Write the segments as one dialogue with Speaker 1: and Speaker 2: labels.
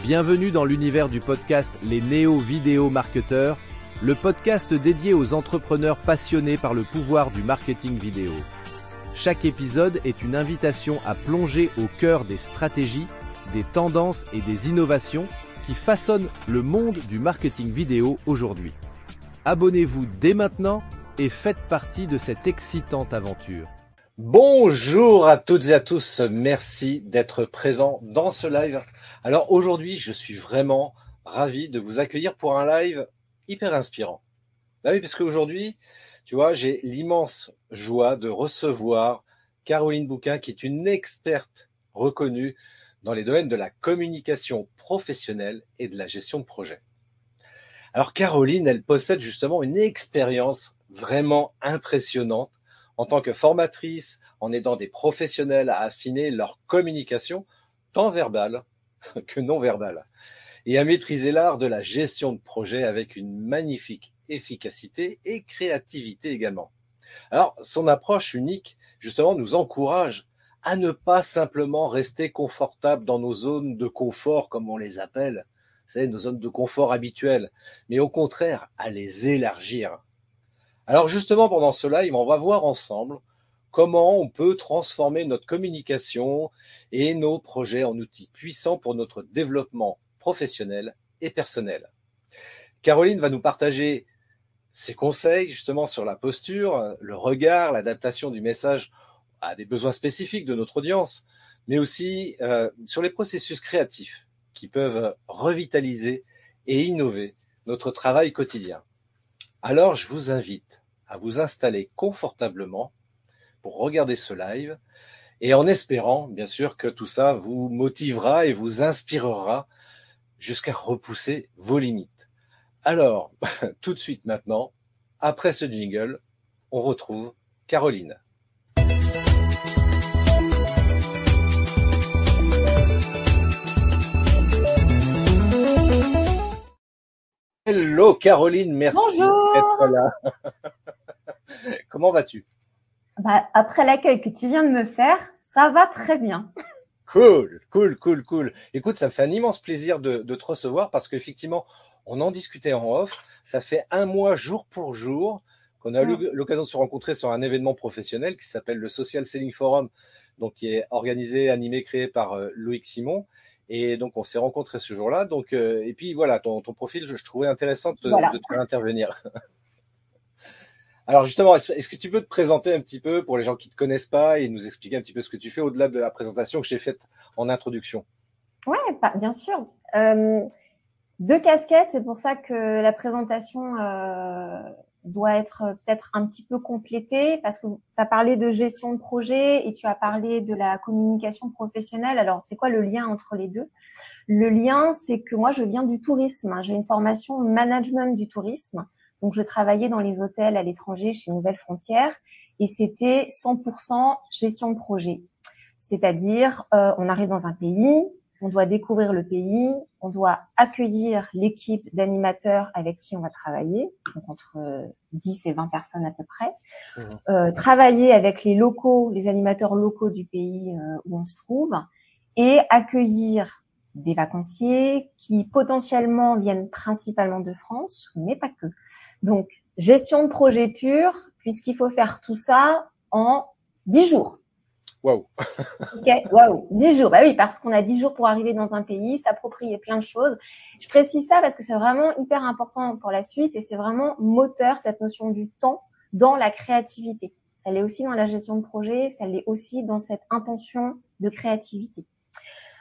Speaker 1: Bienvenue dans l'univers du podcast Les Néo-Vidéo Marketeurs, le podcast dédié aux entrepreneurs passionnés par le pouvoir du marketing vidéo. Chaque épisode est une invitation à plonger au cœur des stratégies, des tendances et des innovations qui façonnent le monde du marketing vidéo aujourd'hui. Abonnez-vous dès maintenant et faites partie de cette excitante aventure.
Speaker 2: Bonjour à toutes et à tous, merci d'être présents dans ce live. Alors aujourd'hui, je suis vraiment ravi de vous accueillir pour un live hyper inspirant. Bah oui, parce qu'aujourd'hui, tu vois, j'ai l'immense joie de recevoir Caroline Bouquin, qui est une experte reconnue dans les domaines de la communication professionnelle et de la gestion de projet. Alors Caroline, elle possède justement une expérience vraiment impressionnante en tant que formatrice, en aidant des professionnels à affiner leur communication, tant verbale que non verbale, et à maîtriser l'art de la gestion de projet avec une magnifique efficacité et créativité également. Alors, son approche unique, justement, nous encourage à ne pas simplement rester confortable dans nos zones de confort, comme on les appelle, c'est nos zones de confort habituelles, mais au contraire, à les élargir. Alors justement, pendant ce live, on va voir ensemble comment on peut transformer notre communication et nos projets en outils puissants pour notre développement professionnel et personnel. Caroline va nous partager ses conseils justement sur la posture, le regard, l'adaptation du message à des besoins spécifiques de notre audience, mais aussi sur les processus créatifs qui peuvent revitaliser et innover notre travail quotidien. Alors, je vous invite à vous installer confortablement pour regarder ce live et en espérant, bien sûr, que tout ça vous motivera et vous inspirera jusqu'à repousser vos limites. Alors, tout de suite maintenant, après ce jingle, on retrouve Caroline. Hello Caroline, merci d'être là. Comment vas-tu?
Speaker 3: Après l'accueil que tu viens de me faire, ça va très bien.
Speaker 2: Cool. Écoute, ça me fait un immense plaisir de te recevoir parce qu'effectivement, on en discutait en off. Ça fait un mois jour pour jour qu'on a eu l'occasion de se rencontrer sur un événement professionnel qui s'appelle le Social Selling Forum, donc qui est organisé, animé, créé par Loïc Simon. Et donc, on s'est rencontrés ce jour-là. Donc, et puis voilà, ton profil, je trouvais intéressant de te faire intervenir. Alors justement, est-ce que tu peux te présenter un petit peu pour les gens qui ne te connaissent pas et nous expliquer un petit peu ce que tu fais au-delà de la présentation que j'ai faite en introduction?
Speaker 3: Ouais, bien sûr. Deux casquettes, c'est pour ça que la présentation doit être peut-être un petit peu complétée parce que tu as parlé de gestion de projet et tu as parlé de la communication professionnelle. Alors, c'est quoi le lien entre les deux? Le lien, c'est que moi, je viens du tourisme. J'ai une formation management du tourisme. Donc, je travaillais dans les hôtels à l'étranger chez Nouvelles Frontières et c'était 100% gestion de projet. C'est-à-dire, on arrive dans un pays, on doit découvrir le pays, on doit accueillir l'équipe d'animateurs avec qui on va travailler, donc entre 10 et 20 personnes à peu près, travailler avec les locaux, les animateurs locaux du pays où on se trouve et accueillir des vacanciers qui potentiellement viennent principalement de France, mais pas que. Donc, gestion de projet pur, puisqu'il faut faire tout ça en 10 jours.
Speaker 2: Waouh.
Speaker 3: Ok, waouh, 10 jours. Bah oui, parce qu'on a 10 jours pour arriver dans un pays, s'approprier plein de choses. Je précise ça parce que c'est vraiment hyper important pour la suite et c'est vraiment moteur, cette notion du temps, dans la créativité. Ça l'est aussi dans la gestion de projet, ça l'est aussi dans cette intention de créativité.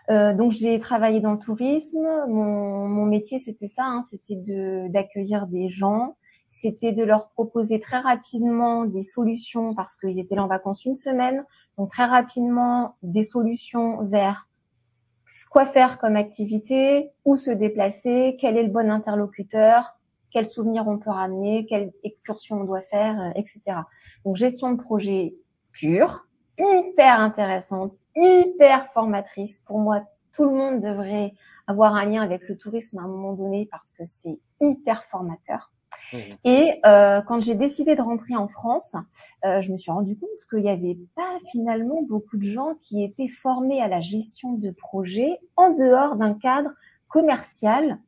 Speaker 3: Donc j'ai travaillé dans le tourisme. Mon métier c'était ça, c'était d'accueillir des gens, c'était de leur proposer très rapidement des solutions parce qu'ils étaient là en vacances une semaine, donc très rapidement des solutions vers quoi faire comme activité, où se déplacer, quel est le bon interlocuteur, quels souvenirs on peut ramener, quelle excursion on doit faire, etc. Donc gestion de projet pure, hyper intéressante, hyper formatrice. Pour moi, tout le monde devrait avoir un lien avec le tourisme à un moment donné parce que c'est hyper formateur. Et quand j'ai décidé de rentrer en France, je me suis rendu compte qu'il n'y avait pas finalement beaucoup de gens qui étaient formés à la gestion de projet en dehors d'un cadre commercial,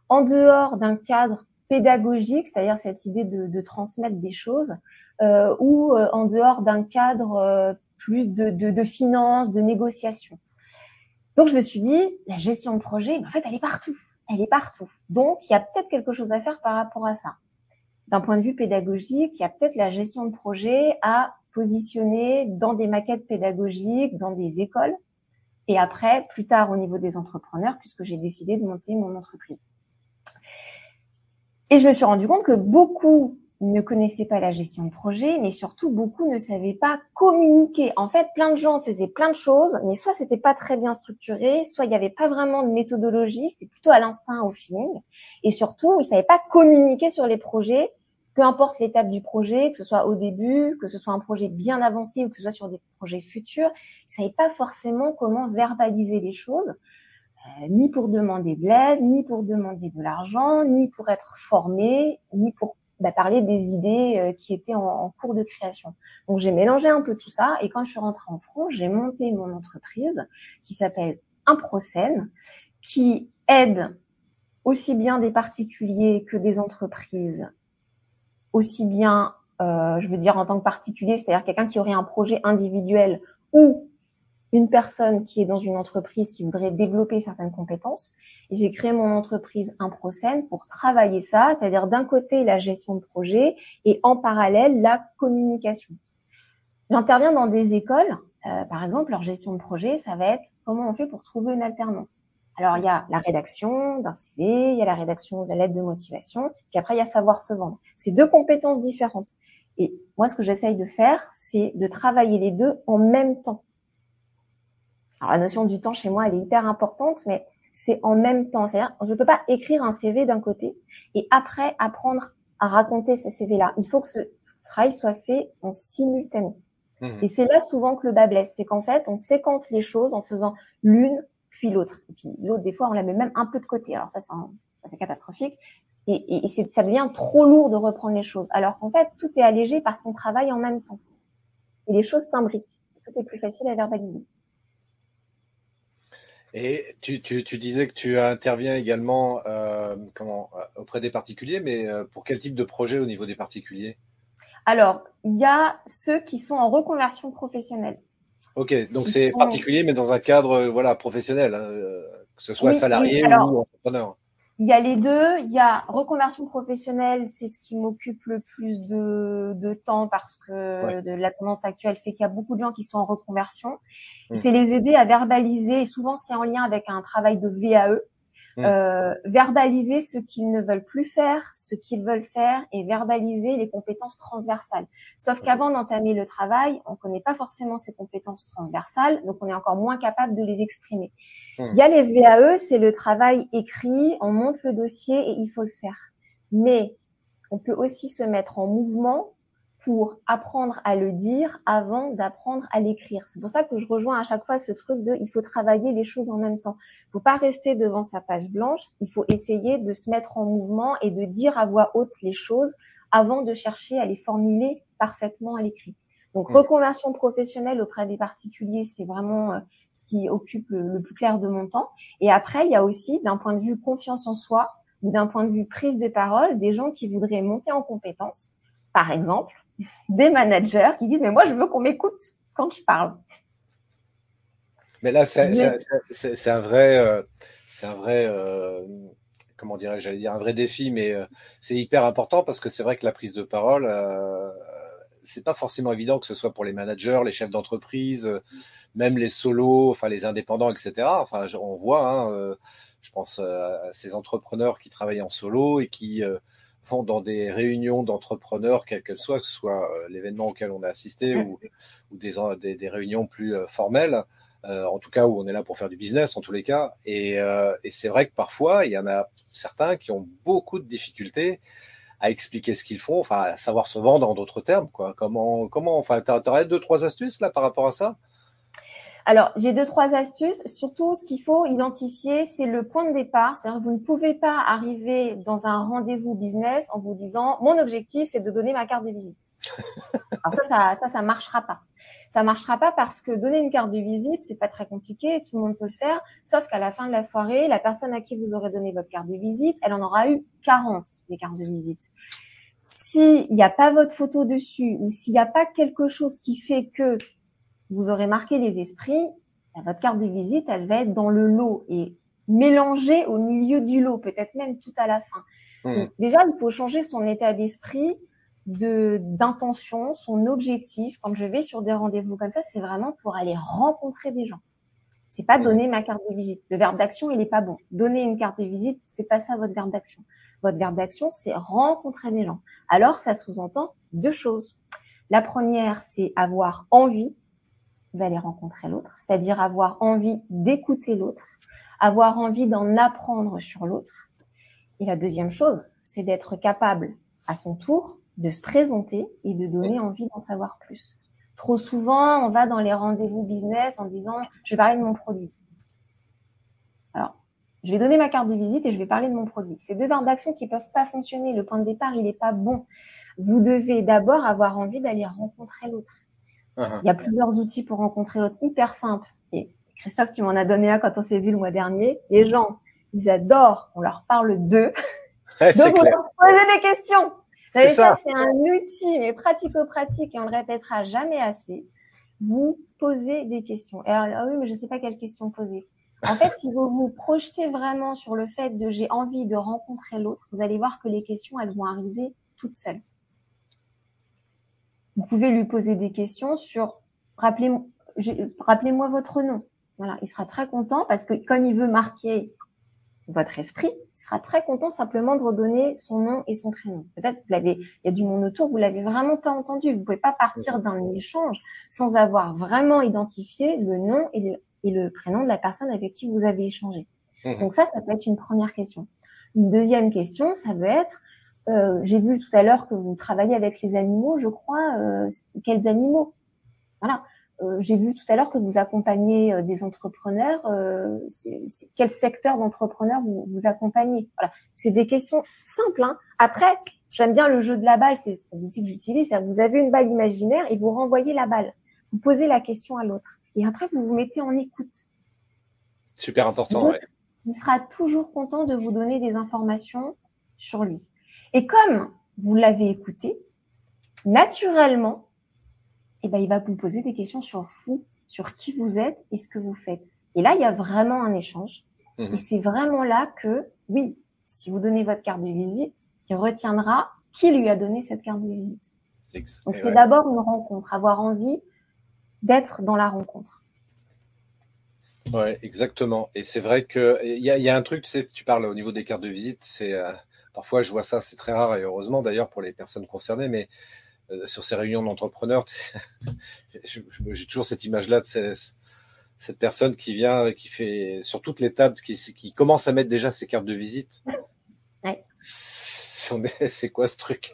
Speaker 3: en dehors d'un cadre pédagogique, c'est-à-dire cette idée de transmettre des choses, ou en dehors d'un cadre plus de finance, de négociation. Donc je me suis dit, la gestion de projet, en fait, elle est partout. Elle est partout. Donc il y a peut-être quelque chose à faire par rapport à ça. D'un point de vue pédagogique, il y a peut-être la gestion de projet à positionner dans des maquettes pédagogiques, dans des écoles, et après, plus tard, au niveau des entrepreneurs, puisque j'ai décidé de monter mon entreprise. Et je me suis rendu compte que beaucoup ne connaissaient pas la gestion de projet, mais surtout beaucoup ne savaient pas communiquer. En fait, plein de gens faisaient plein de choses, mais soit c'était pas très bien structuré, soit il n'y avait pas vraiment de méthodologie, c'était plutôt à l'instinct, au feeling. Et surtout, ils savaient pas communiquer sur les projets, peu importe l'étape du projet, que ce soit au début, que ce soit un projet bien avancé ou que ce soit sur des projets futurs. Ils savaient pas forcément comment verbaliser les choses. Ni pour demander de l'aide, ni pour demander de l'argent, ni pour être formé, ni pour parler des idées qui étaient en cours de création. Donc j'ai mélangé un peu tout ça et quand je suis rentrée en France, j'ai monté mon entreprise qui s'appelle Improcène, qui aide aussi bien des particuliers que des entreprises, aussi bien, je veux dire en tant que particulier, c'est-à-dire quelqu'un qui aurait un projet individuel ou une personne qui est dans une entreprise qui voudrait développer certaines compétences. Et j'ai créé mon entreprise Improcène pour travailler ça, c'est-à-dire d'un côté la gestion de projet et en parallèle la communication. J'interviens dans des écoles, par exemple, leur gestion de projet, ça va être comment on fait pour trouver une alternance. Alors, il y a la rédaction d'un CV, il y a la rédaction de la lettre de motivation, puis après, il y a savoir se vendre. C'est deux compétences différentes. Et moi, ce que j'essaye de faire, c'est de travailler les deux en même temps. Alors, la notion du temps, chez moi, elle est hyper importante, mais c'est en même temps. C'est-à-dire, je ne peux pas écrire un CV d'un côté et après apprendre à raconter ce CV-là. Il faut que ce travail soit fait en simultané. Et c'est là souvent que le bas blesse. C'est qu'en fait, on séquence les choses en faisant l'une puis l'autre. Et puis l'autre, des fois, on la met même un peu de côté. Alors ça, c'est catastrophique. Et ça devient trop lourd de reprendre les choses. Alors qu'en fait, tout est allégé parce qu'on travaille en même temps. Et les choses s'imbriquent. Tout est plus facile à verbaliser.
Speaker 2: Et tu disais que tu interviens également auprès des particuliers, mais pour quel type de projet au niveau des particuliers?
Speaker 3: Alors, il y a ceux qui sont en reconversion professionnelle.
Speaker 2: Ok, donc c'est particulier, mais dans un cadre professionnel, hein, que ce soit salarié ou entrepreneur.
Speaker 3: Il y a les deux. Il y a reconversion professionnelle, c'est ce qui m'occupe le plus de temps parce que la tendance actuelle fait qu'il y a beaucoup de gens qui sont en reconversion. C'est les aider à verbaliser, et souvent c'est en lien avec un travail de VAE, verbaliser ce qu'ils ne veulent plus faire, ce qu'ils veulent faire et verbaliser les compétences transversales. Sauf qu'avant d'entamer le travail, on ne connaît pas forcément ces compétences transversales, donc on est encore moins capable de les exprimer. Il y a les VAE, c'est le travail écrit, on monte le dossier et il faut le faire. Mais on peut aussi se mettre en mouvement pour apprendre à le dire avant d'apprendre à l'écrire. C'est pour ça que je rejoins à chaque fois ce truc de il faut travailler les choses en même temps. Il faut pas rester devant sa page blanche, il faut essayer de se mettre en mouvement et de dire à voix haute les choses avant de chercher à les formuler parfaitement à l'écrit. Donc reconversion professionnelle auprès des particuliers, c'est vraiment ce qui occupe le plus clair de mon temps. Et après, il y a aussi d'un point de vue confiance en soi ou d'un point de vue prise de parole, des gens qui voudraient monter en compétences. Par exemple, des managers qui disent « mais moi, je veux qu'on m'écoute quand je parle ».
Speaker 2: Mais là, c'est un vrai, comment dirais-je, j'allais dire un vrai défi, mais c'est hyper important parce que c'est vrai que la prise de parole, c'est pas forcément évident que ce soit pour les managers, les chefs d'entreprise, même les solos, enfin les indépendants, etc. Enfin, on voit, je pense à ces entrepreneurs qui travaillent en solo et qui vont dans des réunions d'entrepreneurs, quelles qu'elles soient, que ce soit l'événement auquel on a assisté ou des réunions plus formelles, en tout cas où on est là pour faire du business en tous les cas. Et c'est vrai que parfois, il y en a certains qui ont beaucoup de difficultés à expliquer ce qu'ils font, enfin à savoir se vendre en d'autres termes, quoi. Enfin, t'aurais 2-3 astuces là par rapport à ça?
Speaker 3: Alors, j'ai 2-3 astuces. Surtout, ce qu'il faut identifier, c'est le point de départ. C'est-à-dire, vous ne pouvez pas arriver dans un rendez-vous business en vous disant « mon objectif, c'est de donner ma carte de visite ». Alors ça marchera pas. Ça marchera pas parce que donner une carte de visite, c'est pas très compliqué, tout le monde peut le faire, sauf qu'à la fin de la soirée, la personne à qui vous aurez donné votre carte de visite, elle en aura eu 40 des cartes de visite. S'il n'y a pas votre photo dessus ou s'il n'y a pas quelque chose qui fait que vous aurez marqué les esprits, votre carte de visite, elle va être dans le lot et mélangée au milieu du lot, peut-être même tout à la fin. Donc, déjà, il faut changer son état d'esprit, d'intention, son objectif. Quand je vais sur des rendez-vous comme ça, c'est vraiment pour aller rencontrer des gens. C'est pas donner ma carte de visite. Le verbe d'action, il est pas bon. Donner une carte de visite, c'est pas ça votre verbe d'action. Votre verbe d'action, c'est rencontrer des gens. Alors, ça sous-entend deux choses. La première, c'est avoir envie d'aller rencontrer l'autre, c'est-à-dire avoir envie d'écouter l'autre, avoir envie d'en apprendre sur l'autre. Et la deuxième chose, c'est d'être capable, à son tour, de se présenter et de donner envie d'en savoir plus. Trop souvent, on va dans les rendez-vous business en disant « je vais parler de mon produit ». Alors, je vais donner ma carte de visite et je vais parler de mon produit. C'est deux verbes d'action qui peuvent pas fonctionner. Le point de départ, il est pas bon. Vous devez d'abord avoir envie d'aller rencontrer l'autre. Il y a plusieurs outils pour rencontrer l'autre, hyper simples. Et Christophe, tu m'en as donné un quand on s'est vu le mois dernier. Les gens, ils adorent qu'on leur parle d'eux.
Speaker 2: Ouais,
Speaker 3: donc, on leur pose des questions.
Speaker 2: C'est ça.
Speaker 3: C'est un outil, mais pratico-pratique, et on le répétera jamais assez. Vous posez des questions. Et alors, ah oui, mais je sais pas quelle question poser. En fait, si vous vous projetez vraiment sur le fait de j'ai envie de rencontrer l'autre, vous allez voir que les questions, elles vont arriver toutes seules. Vous pouvez lui poser des questions sur rappelez-moi votre nom. Voilà, il sera très content parce que comme il veut marquer votre esprit, il sera très content simplement de redonner son nom et son prénom. Peut-être il y a du monde autour, vous l'avez vraiment pas entendu. Vous pouvez pas partir d'un échange sans avoir vraiment identifié le nom et le prénom de la personne avec qui vous avez échangé. Donc ça peut être une première question. Une deuxième question, ça peut être j'ai vu tout à l'heure que vous travaillez avec les animaux, je crois. Quels animaux? Voilà. J'ai vu tout à l'heure que vous accompagnez des entrepreneurs. Quel secteur d'entrepreneurs vous accompagnez? Voilà. C'est des questions simples. Hein. Après, j'aime bien le jeu de la balle. C'est l'outil que j'utilise. C'est-à-dire vous avez une balle imaginaire et vous renvoyez la balle. Vous posez la question à l'autre. Et après, vous vous mettez en écoute.
Speaker 2: Super important. Ouais.
Speaker 3: Il sera toujours content de vous donner des informations sur lui. Et comme vous l'avez écouté, naturellement, il va vous poser des questions sur vous, sur qui vous êtes et ce que vous faites. Et là, il y a vraiment un échange. Et c'est vraiment là que, oui, si vous donnez votre carte de visite, il retiendra qui lui a donné cette carte de visite. Donc, c'est d'abord une rencontre, avoir envie d'être dans la rencontre.
Speaker 2: Ouais, exactement. Et c'est vrai que il y a un truc, tu sais, tu parles au niveau des cartes de visite, c'est parfois je vois ça, c'est très rare et heureusement d'ailleurs pour les personnes concernées, mais sur ces réunions d'entrepreneurs, j'ai toujours cette image-là de cette personne qui vient, qui fait sur toutes les tables, qui commence à mettre déjà ses cartes de visite.
Speaker 3: Ouais.
Speaker 2: C'est quoi ce truc?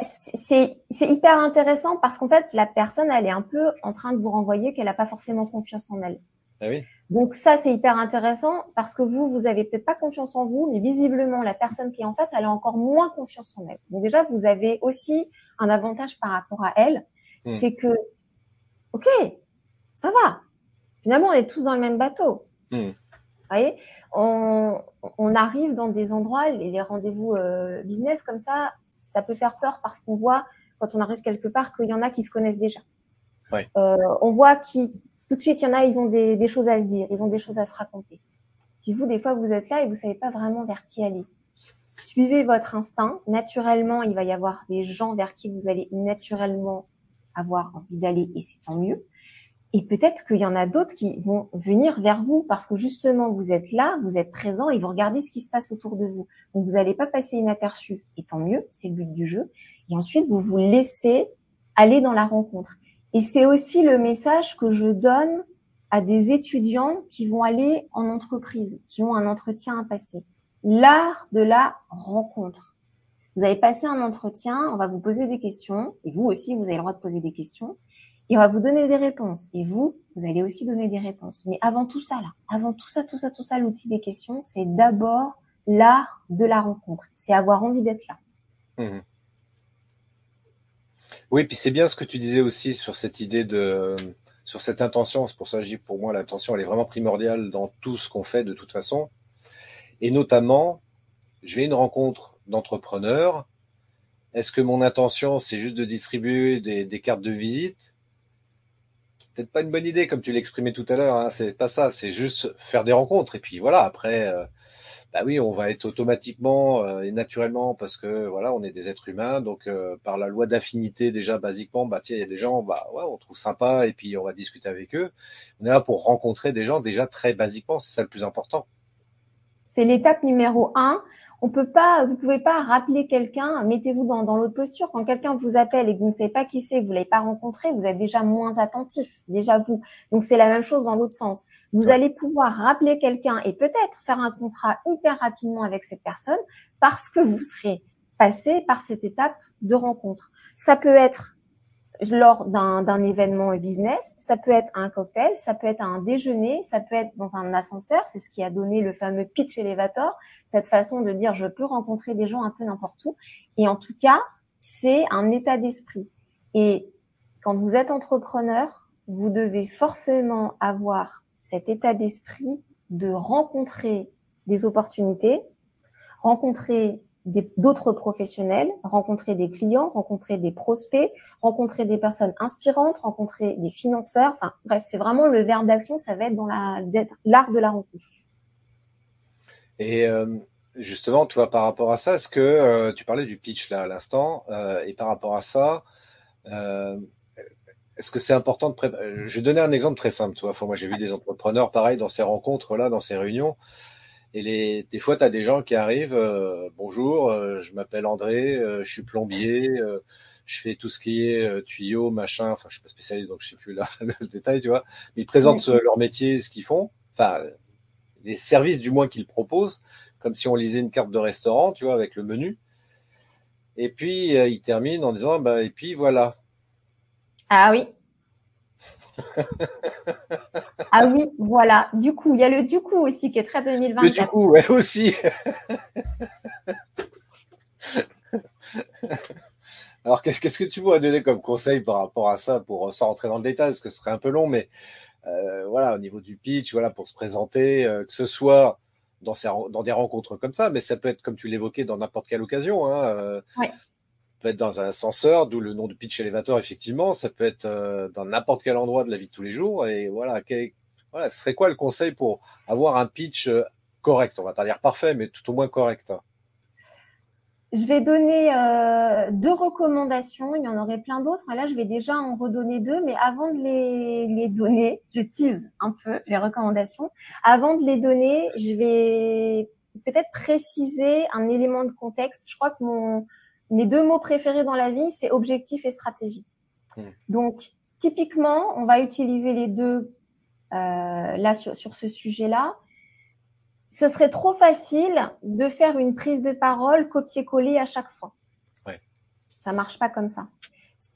Speaker 3: C'est hyper intéressant parce qu'en fait, la personne, elle est un peu en train de vous renvoyer qu'elle n'a pas forcément confiance en elle.
Speaker 2: Ah oui.
Speaker 3: Donc ça, c'est hyper intéressant parce que vous avez peut-être pas confiance en vous, mais visiblement, la personne qui est en face, elle a encore moins confiance en elle. Donc déjà, vous avez aussi un avantage par rapport à elle, c'est que, ok, ça va. Finalement, on est tous dans le même bateau. Vous voyez, on arrive dans des endroits, les rendez-vous business comme ça peut faire peur parce qu'on voit, quand on arrive quelque part, qu'il y en a qui se connaissent déjà.
Speaker 2: Ouais.
Speaker 3: On voit tout de suite, il y en a, ils ont des choses à se dire, ils ont des choses à se raconter. Puis vous, des fois, vous êtes là et vous savez pas vraiment vers qui aller. Suivez votre instinct. Naturellement, il va y avoir des gens vers qui vous allez naturellement avoir envie d'aller et c'est tant mieux. Et peut-être qu'il y en a d'autres qui vont venir vers vous parce que justement, vous êtes là, vous êtes présent et vous regardez ce qui se passe autour de vous. Donc, vous n'allez pas passer inaperçu. Et tant mieux, c'est le but du jeu. Et ensuite, vous vous laissez aller dans la rencontre. Et c'est aussi le message que je donne à des étudiants qui vont aller en entreprise, qui ont un entretien à passer. L'art de la rencontre. Vous allez passer un entretien, on va vous poser des questions, et vous aussi, vous avez le droit de poser des questions, et on va vous donner des réponses. Et vous allez aussi donner des réponses. Mais avant tout ça, avant tout ça, l'outil des questions, c'est d'abord l'art de la rencontre. C'est avoir envie d'être là.
Speaker 2: Oui, puis c'est bien ce que tu disais aussi sur cette idée sur cette intention. C'est pour ça que je dis, pour moi, l'intention, elle est vraiment primordiale dans tout ce qu'on fait de toute façon. Et notamment, je vais à une rencontre d'entrepreneurs. Est-ce que mon intention, c'est juste de distribuer des cartes de visite? Peut-être pas une bonne idée, comme tu l'exprimais tout à l'heure, hein. C'est pas ça. C'est juste faire des rencontres. Et puis voilà, après, bah oui, on va être automatiquement et naturellement, parce que voilà, on est des êtres humains, donc par la loi d'affinité déjà basiquement, bah tiens, il y a des gens, bah ouais, on trouve sympa et puis on va discuter avec eux. On est là pour rencontrer des gens déjà très basiquement, c'est ça le plus important.
Speaker 3: C'est l'étape numéro 1. Vous pouvez pas rappeler quelqu'un, mettez-vous dans l'autre posture. Quand quelqu'un vous appelle et que vous ne savez pas qui c'est, que vous l'avez pas rencontré, vous êtes déjà moins attentif, déjà vous. Donc c'est la même chose dans l'autre sens. Vous
Speaker 2: Ouais.
Speaker 3: allez pouvoir rappeler quelqu'un et peut-être faire un contrat hyper rapidement avec cette personne parce que vous serez passé par cette étape de rencontre. Ça peut être lors d'un événement business, ça peut être un cocktail, ça peut être un déjeuner, ça peut être dans un ascenseur, c'est ce qui a donné le fameux pitch elevator, cette façon de dire je peux rencontrer des gens un peu n'importe où. Et en tout cas, c'est un état d'esprit. Et quand vous êtes entrepreneur, vous devez forcément avoir cet état d'esprit de rencontrer des opportunités, rencontrer d'autres professionnels, rencontrer des clients, rencontrer des prospects, rencontrer des personnes inspirantes, rencontrer des financeurs. Enfin, bref, c'est vraiment le verbe d'action, ça va être dans l'art de la rencontre.
Speaker 2: Et justement, tu vois, par rapport à ça, est-ce que tu parlais du pitch là à l'instant, et par rapport à ça, euh, est-ce que c'est important de préparer? Je vais donner un exemple très simple, tu vois. Moi, j'ai vu des entrepreneurs, pareil, dans ces rencontres-là, dans ces réunions. Et des fois, tu as des gens qui arrivent, bonjour, je m'appelle André, je suis plombier, je fais tout ce qui est tuyau, machin, enfin, je suis pas spécialiste, donc je sais plus là, le détail, tu vois. Mais ils présentent leur métier, ce qu'ils font, enfin, les services du moins qu'ils proposent, comme si on lisait une carte de restaurant, tu vois, avec le menu. Et puis, ils terminent en disant, bah, et puis voilà.
Speaker 3: Ah oui. Ah oui, voilà. Du coup, il y a le du coup aussi qui est très
Speaker 2: Mais
Speaker 3: 2024.
Speaker 2: du coup, ouais, aussi. Alors, qu'est-ce que tu pourrais donner comme conseil par rapport à ça, sans rentrer dans le détail, parce que ce serait un peu long, mais voilà, au niveau du pitch, voilà, pour se présenter, que ce soit dans des rencontres comme ça, mais ça peut être, comme tu l'évoquais, dans n'importe quelle occasion, hein,
Speaker 3: Ouais.
Speaker 2: peut être dans un ascenseur, d'où le nom de pitch elevator, effectivement, ça peut être dans n'importe quel endroit de la vie de tous les jours, et voilà, voilà, ce serait quoi le conseil pour avoir un pitch correct, on va pas dire parfait, mais tout au moins correct, hein.
Speaker 3: Je vais donner 2 recommandations. Il y en aurait plein d'autres. Là, je vais déjà en redonner 2. Mais avant de les donner, je tease un peu les recommandations. Avant de les donner, je vais peut-être préciser un élément de contexte. Je crois que mes 2 mots préférés dans la vie, c'est objectif et stratégie. Donc, typiquement, on va utiliser les deux là sur ce sujet-là. Ce serait trop facile de faire une prise de parole copier-coller à chaque fois.
Speaker 2: Ouais.
Speaker 3: Ça marche pas comme ça.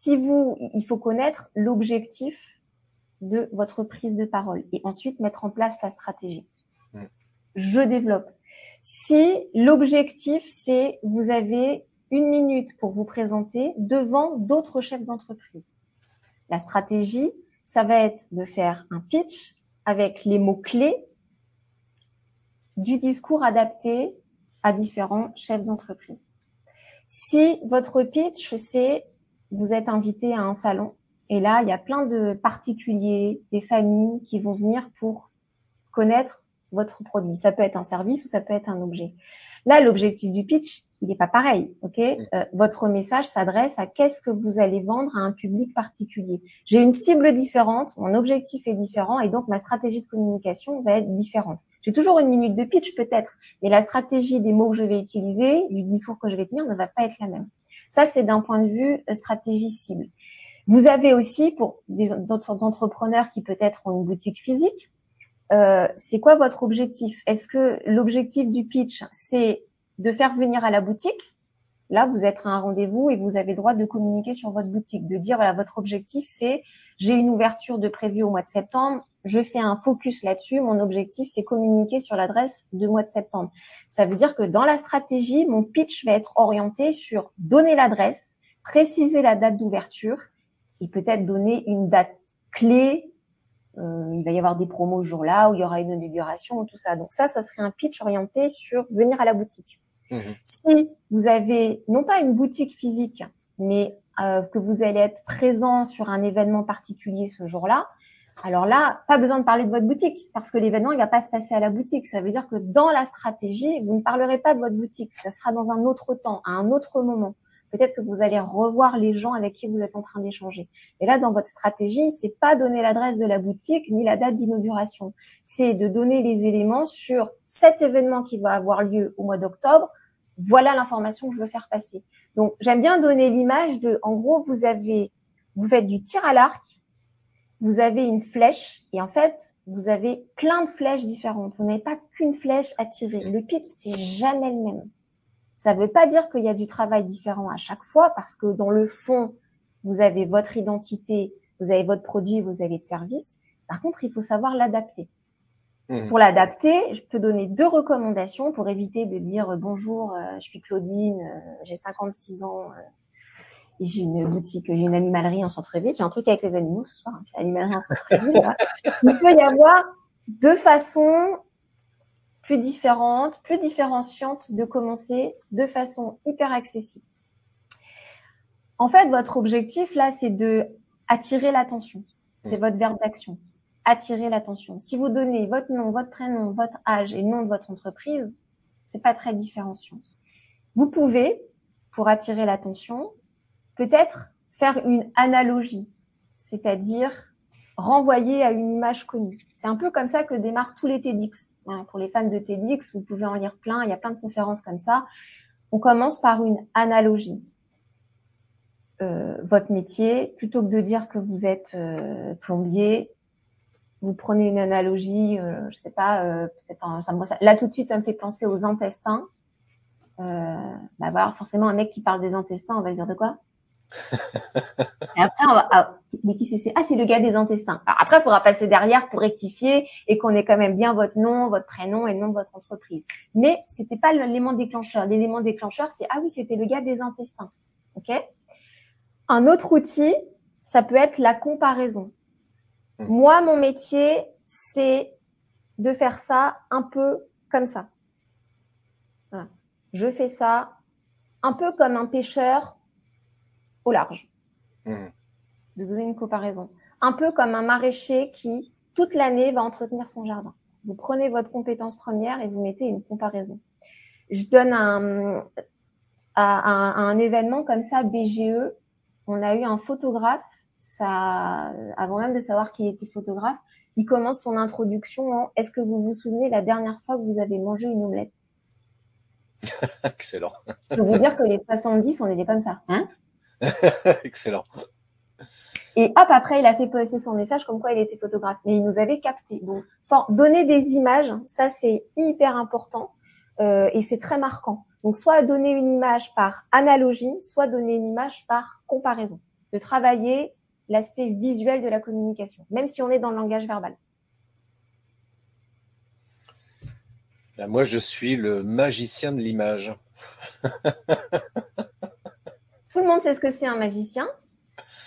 Speaker 3: Il faut connaître l'objectif de votre prise de parole et ensuite mettre en place la stratégie. Je développe. Si l'objectif, c'est vous avez 1 minute pour vous présenter devant d'autres chefs d'entreprise. La stratégie, ça va être de faire un pitch avec les mots-clés du discours adapté à différents chefs d'entreprise. Si votre pitch, c'est vous êtes invité à un salon et là, il y a plein de particuliers, des familles qui vont venir pour connaître votre produit. Ça peut être un service ou ça peut être un objet. Là, l'objectif du pitch, il n'est pas pareil, ok ? Votre message s'adresse à qu'est-ce que vous allez vendre à un public particulier. J'ai une cible différente, mon objectif est différent et donc ma stratégie de communication va être différente. J'ai toujours 1 minute de pitch peut-être, mais la stratégie des mots que je vais utiliser, du discours que je vais tenir ne va pas être la même. Ça, c'est d'un point de vue stratégie cible. Vous avez aussi, pour d'autres entrepreneurs qui peut-être ont une boutique physique, c'est quoi votre objectif? Est-ce que l'objectif du pitch, c'est de faire venir à la boutique? Là, vous êtes à un rendez-vous et vous avez le droit de communiquer sur votre boutique, de dire, voilà, votre objectif, c'est j'ai une ouverture de prévue au mois de septembre, je fais un focus là-dessus, mon objectif, c'est communiquer sur l'adresse du mois de septembre. Ça veut dire que dans la stratégie, mon pitch va être orienté sur donner l'adresse, préciser la date d'ouverture et peut-être donner une date clé. Il va y avoir des promos ce jour-là où il y aura une inauguration, tout ça. Donc ça serait un pitch orienté sur venir à la boutique. Si vous avez non pas une boutique physique, mais que vous allez être présent sur un événement particulier ce jour-là, alors là, pas besoin de parler de votre boutique parce que l'événement, il va pas se passer à la boutique. Ça veut dire que dans la stratégie, vous ne parlerez pas de votre boutique. Ça sera dans un autre temps, à un autre moment. Peut-être que vous allez revoir les gens avec qui vous êtes en train d'échanger. Et là, dans votre stratégie, c'est pas donner l'adresse de la boutique ni la date d'inauguration. C'est de donner les éléments sur cet événement qui va avoir lieu au mois d'octobre. Voilà l'information que je veux faire passer. Donc, j'aime bien donner l'image de, en gros, vous faites du tir à l'arc, vous avez une flèche, et en fait, vous avez plein de flèches différentes. Vous n'avez pas qu'une flèche à tirer. Le pitch, c'est jamais le même. Ça ne veut pas dire qu'il y a du travail différent à chaque fois, parce que dans le fond, vous avez votre identité, vous avez votre produit, vous avez le service. Par contre, il faut savoir l'adapter. Pour l'adapter, je peux donner 2 recommandations pour éviter de dire bonjour, je suis Claudine, j'ai 56 ans et j'ai une boutique, j'ai une animalerie en centre-ville. J'ai un truc avec les animaux ce soir, animalerie en centre-ville. Voilà. Il peut y avoir 2 façons plus différentes, plus différenciantes de commencer de façon hyper accessible. En fait, votre objectif là, c'est de attirer l'attention. C'est votre verbe d'action. Attirer l'attention. Si vous donnez votre nom, votre prénom, votre âge et le nom de votre entreprise, c'est pas très différenciant. Vous pouvez, pour attirer l'attention, peut-être faire une analogie, c'est-à-dire renvoyer à une image connue. C'est un peu comme ça que démarrent tous les TEDx. Voilà, pour les fans de TEDx, vous pouvez en lire plein, il y a plein de conférences comme ça. On commence par une analogie. Votre métier, plutôt que de dire que vous êtes plombier, vous prenez une analogie, je sais pas, peut-être là tout de suite ça me fait penser aux intestins. Voilà, forcément un mec qui parle des intestins, on va dire de quoi? Et après mais qui c'est? Ah, c'est le gars des intestins. Alors après il faudra passer derrière pour rectifier et qu'on ait quand même bien votre nom, votre prénom et le nom de votre entreprise. Mais c'était pas l'élément déclencheur. L'élément déclencheur c'est ah oui, c'était le gars des intestins. OK? Un autre outil, ça peut être la comparaison. Moi, mon métier, c'est de faire ça un peu comme ça. Voilà. Je fais ça un peu comme un pêcheur au large. De donner une comparaison. Un peu comme un maraîcher qui, toute l'année, va entretenir son jardin. Vous prenez votre compétence première et vous mettez une comparaison. Je donne un événement comme ça, BGE. On a eu un photographe. Ça, avant même de savoir qu'il était photographe, il commence son introduction en « Est-ce que vous vous souvenez la dernière fois que vous avez mangé une omelette ?»
Speaker 2: Excellent.
Speaker 3: Je peux vous dire que les 70, on était comme ça. Hein?
Speaker 2: Excellent.
Speaker 3: Et hop, après, il a fait passer son message comme quoi il était photographe. Mais il nous avait capté. Donc, donner des images, ça, c'est hyper important et c'est très marquant. Donc, soit donner une image par analogie, soit donner une image par comparaison. De travailler l'aspect visuel de la communication, même si on est dans le langage verbal.
Speaker 2: Là, moi, je suis le magicien de l'image.
Speaker 3: Tout le monde sait ce que c'est un magicien.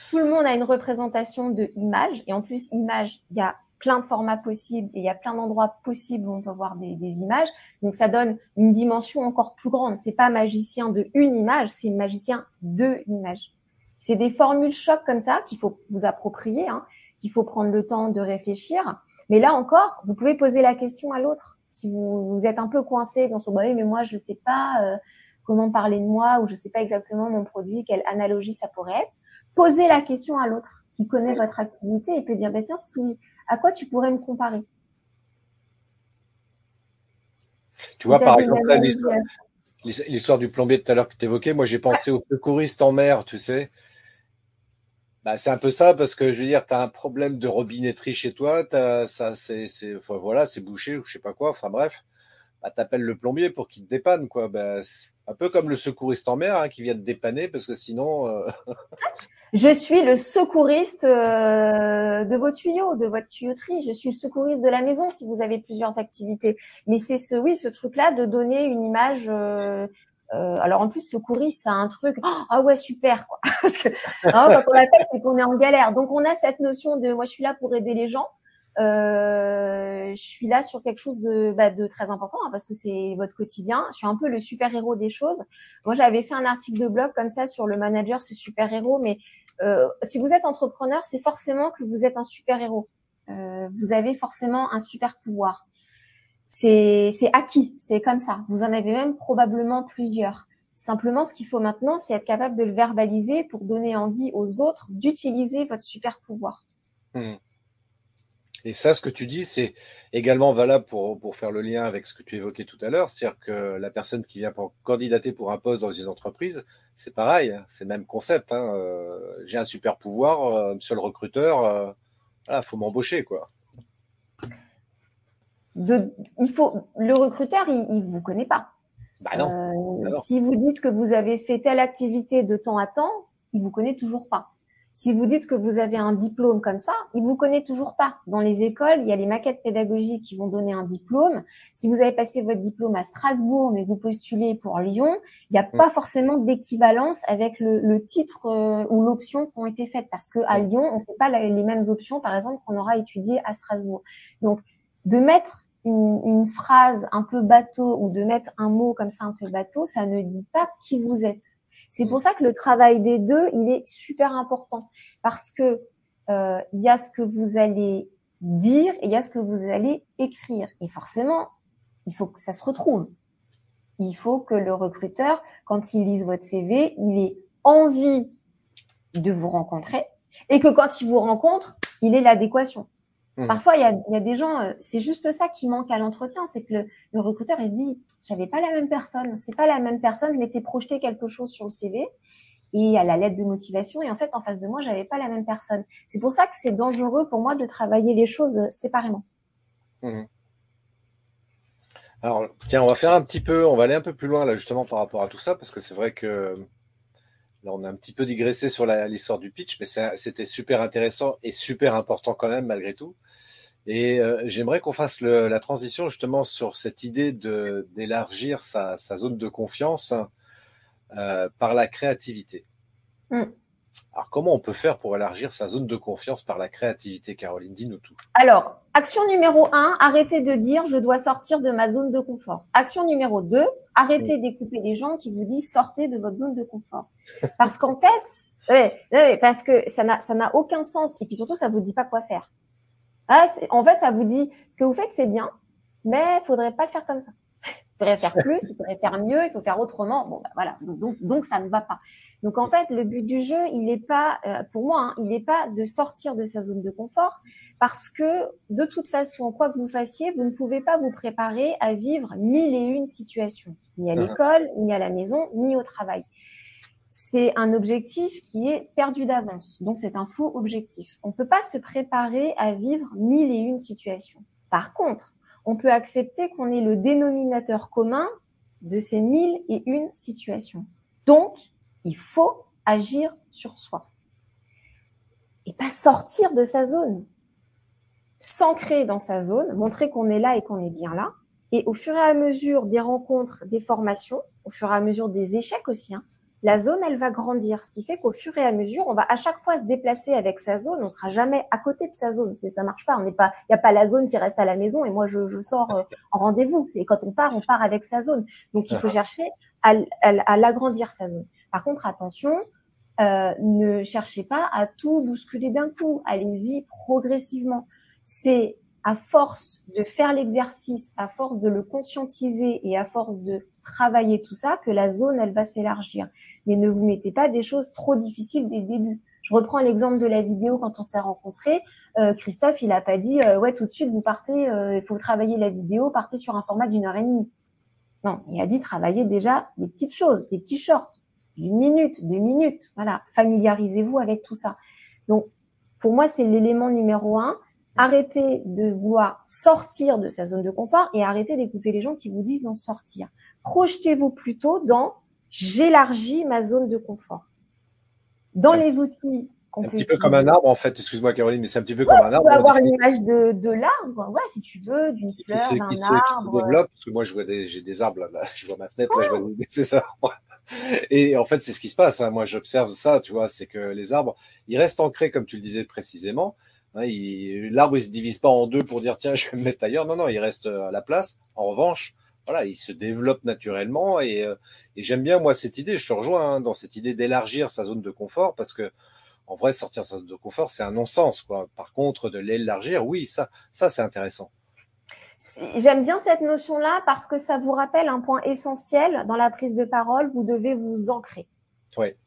Speaker 3: Tout le monde a une représentation de image. Et en plus, image, il y a plein de formats possibles et il y a plein d'endroits possibles où on peut voir des images. Donc, ça donne une dimension encore plus grande. C'est pas magicien de une image, c'est magicien de l'image. C'est des formules choc comme ça qu'il faut vous approprier, qu'il faut prendre le temps de réfléchir. Mais là encore, vous pouvez poser la question à l'autre. Si vous êtes un peu coincé dans son « oui, mais moi, je sais pas comment parler de moi ou je sais pas exactement mon produit, quelle analogie ça pourrait être », posez la question à l'autre qui connaît votre activité et peut dire « tiens, à quoi tu pourrais me comparer ?»
Speaker 2: Tu vois, par exemple, là, l'histoire du plombier de tout à l'heure que tu évoquais, moi, j'ai pensé aux secouristes en mer, tu sais. Bah, c'est un peu ça, parce que je veux dire, tu as un problème de robinetterie chez toi, voilà, c'est bouché ou je sais pas quoi, enfin bref, bah, t'appelles le plombier pour qu'il te dépanne, quoi. Bah, c'est un peu comme le secouriste en mer qui vient te dépanner, parce que sinon.
Speaker 3: Je suis le secouriste de vos tuyaux, de votre tuyauterie. Je suis le secouriste de la maison si vous avez plusieurs activités. Mais c'est ce truc-là de donner une image Alors en plus, secourir, c'est un truc. Oh, ah ouais, super quoi. Parce que quand on l'appelle, c'est qu'on est en galère. Donc on a cette notion de moi, je suis là pour aider les gens. Je suis là sur quelque chose de très important parce que c'est votre quotidien. Je suis un peu le super-héros des choses. Moi, j'avais fait un article de blog comme ça sur le manager, ce super-héros. Mais si vous êtes entrepreneur, c'est forcément que vous êtes un super-héros. Vous avez forcément un super pouvoir. C'est acquis, c'est comme ça. Vous en avez même probablement plusieurs. Simplement, ce qu'il faut maintenant, c'est être capable de le verbaliser pour donner envie aux autres d'utiliser votre super pouvoir.
Speaker 2: Et ça, ce que tu dis, c'est également valable pour faire le lien avec ce que tu évoquais tout à l'heure. C'est-à-dire que la personne qui vient pour candidater pour un poste dans une entreprise, c'est pareil, hein, c'est le même concept. Hein. J'ai un super pouvoir, monsieur le recruteur, voilà, faut m'embaucher, quoi.
Speaker 3: Le recruteur, il vous connaît pas.
Speaker 2: Bah non.
Speaker 3: Si vous dites que vous avez fait telle activité de temps à temps, il vous connaît toujours pas. Si vous dites que vous avez un diplôme comme ça, il vous connaît toujours pas. Dans les écoles, il y a les maquettes pédagogiques qui vont donner un diplôme. Si vous avez passé votre diplôme à Strasbourg, mais vous postulez pour Lyon, il n'y a pas forcément d'équivalence avec le titre ou l'option qui ont été faites. Parce que à Lyon, on fait pas les mêmes options, par exemple, qu'on aura étudié à Strasbourg. Donc, de mettre une phrase un peu bateau ou de mettre un mot comme ça un peu bateau, ça ne dit pas qui vous êtes. C'est pour ça que le travail des deux, il est super important parce que il y a ce que vous allez dire et il y a ce que vous allez écrire. Et forcément, il faut que ça se retrouve. Il faut que le recruteur, quand il lise votre CV, il ait envie de vous rencontrer et que quand il vous rencontre, il ait l'adéquation. Parfois, il y a des gens, c'est juste ça qui manque à l'entretien, c'est que le recruteur, il se dit, j'avais pas la même personne, c'est pas la même personne, je m'étais projeté quelque chose sur le CV et à la lettre de motivation et en fait, en face de moi, j'avais pas la même personne. C'est pour ça que c'est dangereux pour moi de travailler les choses séparément.
Speaker 2: Alors, tiens, on va aller un peu plus loin là justement par rapport à tout ça parce que c'est vrai que là, on a un petit peu digressé sur l'histoire du pitch, mais c'était super intéressant et super important quand même malgré tout. Et j'aimerais qu'on fasse la transition justement sur cette idée d'élargir sa zone de confiance par la créativité. Alors, comment on peut faire pour élargir sa zone de confiance par la créativité, Caroline? Dis-nous tout.
Speaker 3: Alors, action numéro 1, arrêtez de dire « je dois sortir de ma zone de confort ». Action numéro 2, arrêtez d'écouter les gens qui vous disent « sortez de votre zone de confort ». Parce qu'en fait, parce que ça n'a aucun sens. Et puis surtout, ça vous dit pas quoi faire. En fait, ça vous dit « ce que vous faites, c'est bien, mais il faudrait pas le faire comme ça ». Il faudrait faire plus, il faudrait faire mieux, il faut faire autrement. Bon, voilà. Donc, ça ne va pas. Donc, en fait, le but du jeu, il n'est pas, pour moi, il n'est pas de sortir de sa zone de confort parce que, de toute façon, quoi que vous fassiez, vous ne pouvez pas vous préparer à vivre 1001 situations, ni à l'école, ni à la maison, ni au travail. C'est un objectif qui est perdu d'avance. Donc, c'est un faux objectif. On ne peut pas se préparer à vivre 1001 situations. Par contre, on peut accepter qu'on est le dénominateur commun de ces 1001 situations. Donc, il faut agir sur soi. Et pas sortir de sa zone. S'ancrer dans sa zone, montrer qu'on est là et qu'on est bien là. Et au fur et à mesure des rencontres, des formations, au fur et à mesure des échecs aussi, la zone, elle va grandir. Ce qui fait qu'au fur et à mesure, on va à chaque fois se déplacer avec sa zone. On sera jamais à côté de sa zone. Ça marche pas. Il y a pas la zone qui reste à la maison et moi, je sors en rendez-vous. C'est quand on part avec sa zone. Donc, il faut chercher à l'agrandir, sa zone. Par contre, attention, ne cherchez pas à tout bousculer d'un coup. Allez-y progressivement. C'est à force de faire l'exercice, à force de le conscientiser et à force de travailler tout ça, que la zone, elle va s'élargir. Mais ne vous mettez pas des choses trop difficiles dès le début. Je reprends l'exemple de la vidéo quand on s'est rencontrés. Christophe, il a pas dit ouais, tout de suite vous partez, il faut travailler la vidéo, partez sur un format d'1h30. Non, il a dit travaillez déjà des petites choses, des petits shorts, d'1 minute, 2 minutes. Voilà, familiarisez-vous avec tout ça. Donc, pour moi, c'est l'élément numéro 1. Arrêtez de vouloir sortir de sa zone de confort et arrêtez d'écouter les gens qui vous disent d'en sortir. Projetez-vous plutôt dans « j'élargis ma zone de confort ». Dans les outils qu'on
Speaker 2: Un
Speaker 3: peut
Speaker 2: petit peu
Speaker 3: utiliser.
Speaker 2: comme un arbre, en fait. Excuse-moi, Caroline, mais c'est un petit peu comme un
Speaker 3: Tu
Speaker 2: arbre.
Speaker 3: peux
Speaker 2: On
Speaker 3: avoir
Speaker 2: définit
Speaker 3: l'image de l'arbre, ouais, si tu veux, d'une fleur, d'un
Speaker 2: qui se
Speaker 3: arbre.
Speaker 2: développe. Parce que moi, j'ai des arbres là. Je vois ma fenêtre, là, je vois ces arbres. Et en fait, c'est ce qui se passe. Hein. Moi, j'observe ça, tu vois, c'est que les arbres, ils restent ancrés, comme tu le disais précisément. Hein, l'arbre, il se divise pas en deux pour dire, tiens, je vais me mettre ailleurs. Non, non, il reste à la place. En revanche, voilà, il se développe naturellement. Et j'aime bien, moi, cette idée. Je te rejoins hein, dans cette idée d'élargir sa zone de confort parce que en vrai, sortir sa zone de confort, c'est un non-sens, quoi. Par contre, de l'élargir, oui, ça, c'est intéressant.
Speaker 3: J'aime bien cette notion-là parce que ça vous rappelle un point essentiel dans la prise de parole. Vous devez vous ancrer.
Speaker 2: Ouais.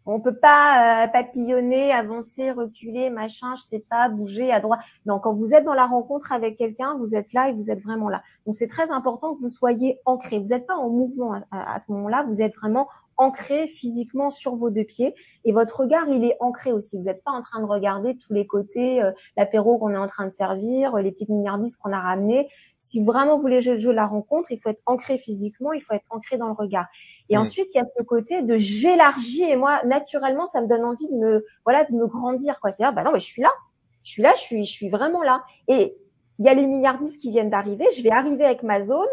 Speaker 3: On peut pas papillonner, avancer, reculer, machin, je sais pas, bouger à droite. Non, quand vous êtes dans la rencontre avec quelqu'un, vous êtes là et vous êtes vraiment là. Donc c'est très important que vous soyez ancré. Vous n'êtes pas en mouvement à ce moment-là, vous êtes vraiment ancré physiquement sur vos deux pieds et votre regard, il est ancré aussi. Vous n'êtes pas en train de regarder tous les côtés, l'apéro qu'on est en train de servir, les petites milliardises qu'on a ramenées. Si vraiment vous voulez jouer la rencontre, il faut être ancré physiquement, il faut être ancré dans le regard. Et ensuite, il y a ce côté de j'élargis et moi, naturellement, ça me donne envie de me grandir, quoi. C'est-à-dire, bah non, mais je suis vraiment là. Et il y a les milliardises qui viennent d'arriver. Je vais arriver avec ma zone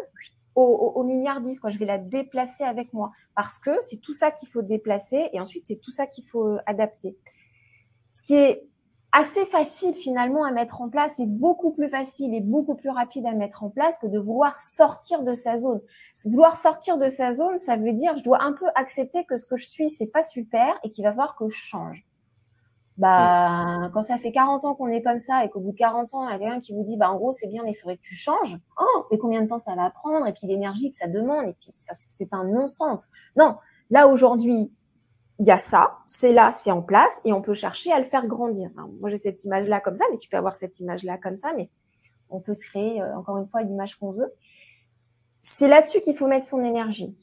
Speaker 3: aux milliardises, quoi. Je vais la déplacer avec moi parce que c'est tout ça qu'il faut déplacer et ensuite, c'est tout ça qu'il faut adapter. Ce qui est assez facile finalement à mettre en place, c'est beaucoup plus facile et beaucoup plus rapide à mettre en place que de vouloir sortir de sa zone. Vouloir sortir de sa zone, ça veut dire je dois un peu accepter que ce que je suis, c'est pas super et qu'il va falloir que je change. Bah, quand ça fait 40 ans qu'on est comme ça et qu'au bout de 40 ans, il y a quelqu'un qui vous dit, bah, en gros, c'est bien, mais il faudrait que tu changes. Oh, mais combien de temps ça va prendre? Et puis l'énergie que ça demande. Et puis, c'est un non-sens. Non. Là, aujourd'hui, il y a ça, c'est là, c'est en place et on peut chercher à le faire grandir. Alors, moi, j'ai cette image-là comme ça, mais tu peux avoir cette image-là comme ça, mais on peut se créer, encore une fois, l'image qu'on veut. C'est là-dessus qu'il faut mettre son énergie.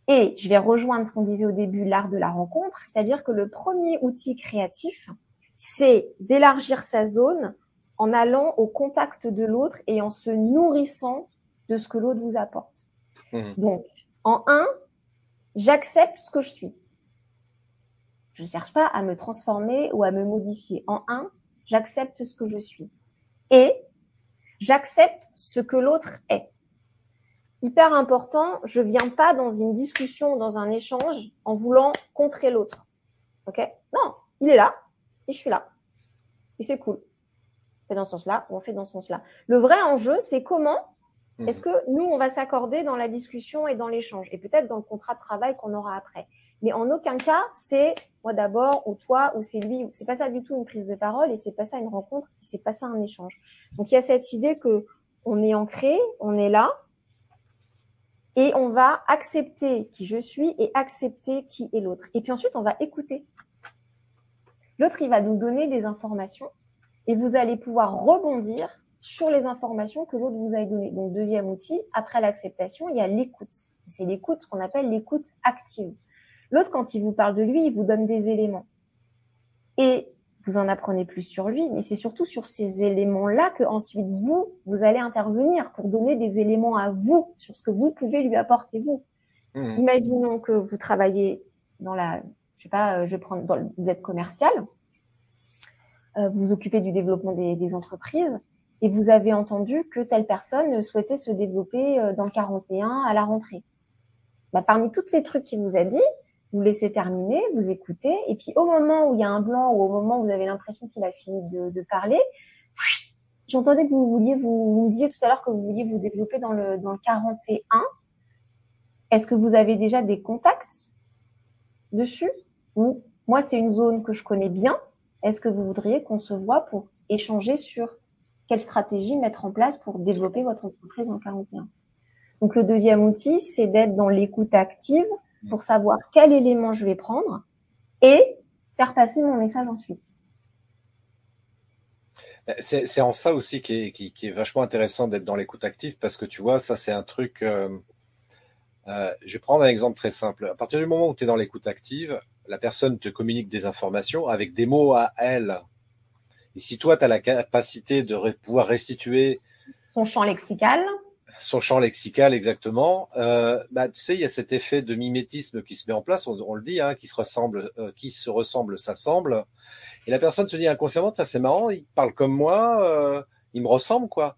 Speaker 3: Et je vais rejoindre ce qu'on disait au début, l'art de la rencontre, c'est-à-dire que le premier outil créatif, c'est d'élargir sa zone en allant au contact de l'autre et en se nourrissant de ce que l'autre vous apporte. Donc, en 1, j'accepte ce que je suis. Je ne cherche pas à me transformer ou à me modifier. En 1, j'accepte ce que je suis. Et j'accepte ce que l'autre est. Hyper important, je viens pas dans une discussion, dans un échange, en voulant contrer l'autre. Ok? Non, il est là et je suis là. Et c'est cool. On fait dans ce sens-là ou on fait dans ce sens-là. Le vrai enjeu, c'est comment est-ce que nous, on va s'accorder dans la discussion et dans l'échange et peut-être dans le contrat de travail qu'on aura après. Mais en aucun cas, c'est moi d'abord ou toi ou c'est lui. C'est pas ça du tout une prise de parole et c'est pas ça une rencontre, c'est pas ça un échange. Donc il y a cette idée que on est ancré, on est là et on va accepter qui je suis et accepter qui est l'autre. Et puis ensuite, on va écouter. L'autre, il va nous donner des informations et vous allez pouvoir rebondir sur les informations que l'autre vous a données. Donc, deuxième outil, après l'acceptation, il y a l'écoute. C'est l'écoute, ce qu'on appelle l'écoute active. L'autre, quand il vous parle de lui, il vous donne des éléments. Et vous en apprenez plus sur lui, mais c'est surtout sur ces éléments-là que ensuite vous allez intervenir pour donner des éléments à vous sur ce que vous pouvez lui apporter vous. Imaginons que vous travaillez dans la, je sais pas, vous êtes commercial, vous vous occupez du développement des entreprises et vous avez entendu que telle personne souhaitait se développer dans le 41 à la rentrée. Bah, parmi toutes les trucs qu'il vous a dit, vous laissez terminer, vous écoutez, et puis au moment où il y a un blanc ou au moment où vous avez l'impression qu'il a fini de parler, j'entendais que vous me disiez tout à l'heure que vous vouliez vous développer dans le 41. Est-ce que vous avez déjà des contacts dessus? Ou moi, c'est une zone que je connais bien. Est-ce que vous voudriez qu'on se voit pour échanger sur quelle stratégie mettre en place pour développer votre entreprise en 41? Donc, le deuxième outil, c'est d'être dans l'écoute active pour savoir quel élément je vais prendre et faire passer mon message ensuite.
Speaker 2: C'est en ça aussi qui est vachement intéressant d'être dans l'écoute active parce que tu vois, ça c'est un truc... je vais prendre un exemple très simple. À partir du moment où tu es dans l'écoute active, la personne te communique des informations avec des mots à elle. Et si toi, tu as la capacité de pouvoir restituer
Speaker 3: son champ lexical,
Speaker 2: Son champ lexical, exactement. Tu sais, il y a cet effet de mimétisme qui se met en place, on le dit, hein, qui se ressemble s'assemble. Et la personne se dit inconsciemment, c'est marrant, il parle comme moi, il me ressemble, quoi.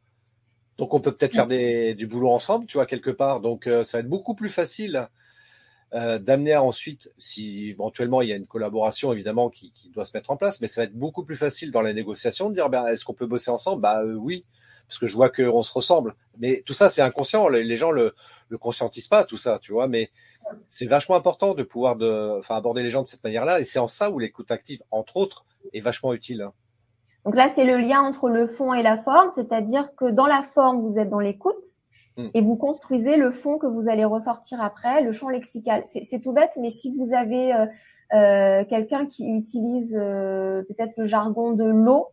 Speaker 2: Donc on peut peut-être faire du boulot ensemble, tu vois, quelque part. Donc ça va être beaucoup plus facile d'amener à ensuite, si éventuellement il y a une collaboration évidemment qui doit se mettre en place, mais ça va être beaucoup plus facile dans les négociations de dire, est-ce qu'on peut bosser ensemble? Oui, parce que je vois qu'on se ressemble. Mais tout ça, c'est inconscient. Les gens le conscientisent pas, tout ça, tu vois. Mais c'est vachement important de pouvoir aborder les gens de cette manière-là. Et c'est en ça où l'écoute active, entre autres, est vachement utile. Hein.
Speaker 3: Donc là, c'est le lien entre le fond et la forme, c'est-à-dire que dans la forme, vous êtes dans l'écoute et vous construisez le fond que vous allez ressortir après, le champ lexical. C'est tout bête, mais si vous avez quelqu'un qui utilise peut-être le jargon de l'eau,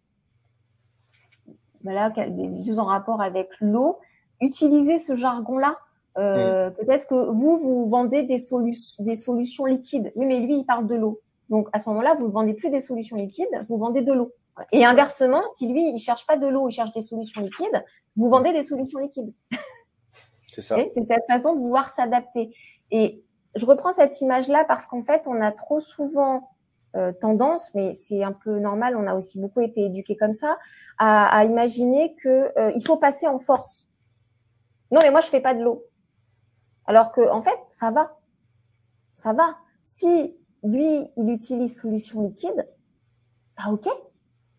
Speaker 3: voilà, des choses en rapport avec l'eau, utilisez ce jargon-là. Peut-être que vous vendez des solutions liquides. Oui, mais lui, il parle de l'eau. Donc, à ce moment-là, vous ne vendez plus des solutions liquides, vous vendez de l'eau. Et inversement, si lui, il cherche pas de l'eau, il cherche des solutions liquides, vous vendez des solutions liquides.
Speaker 2: C'est ça.
Speaker 3: C'est cette façon de vouloir s'adapter. Et je reprends cette image-là parce qu'en fait, on a trop souvent tendance, mais c'est un peu normal, on a aussi beaucoup été éduqués comme ça, à imaginer que il faut passer en force. Non, mais moi, je fais pas de l'eau. Alors que, en fait, ça va. Ça va. Si lui, il utilise solution liquide, ok.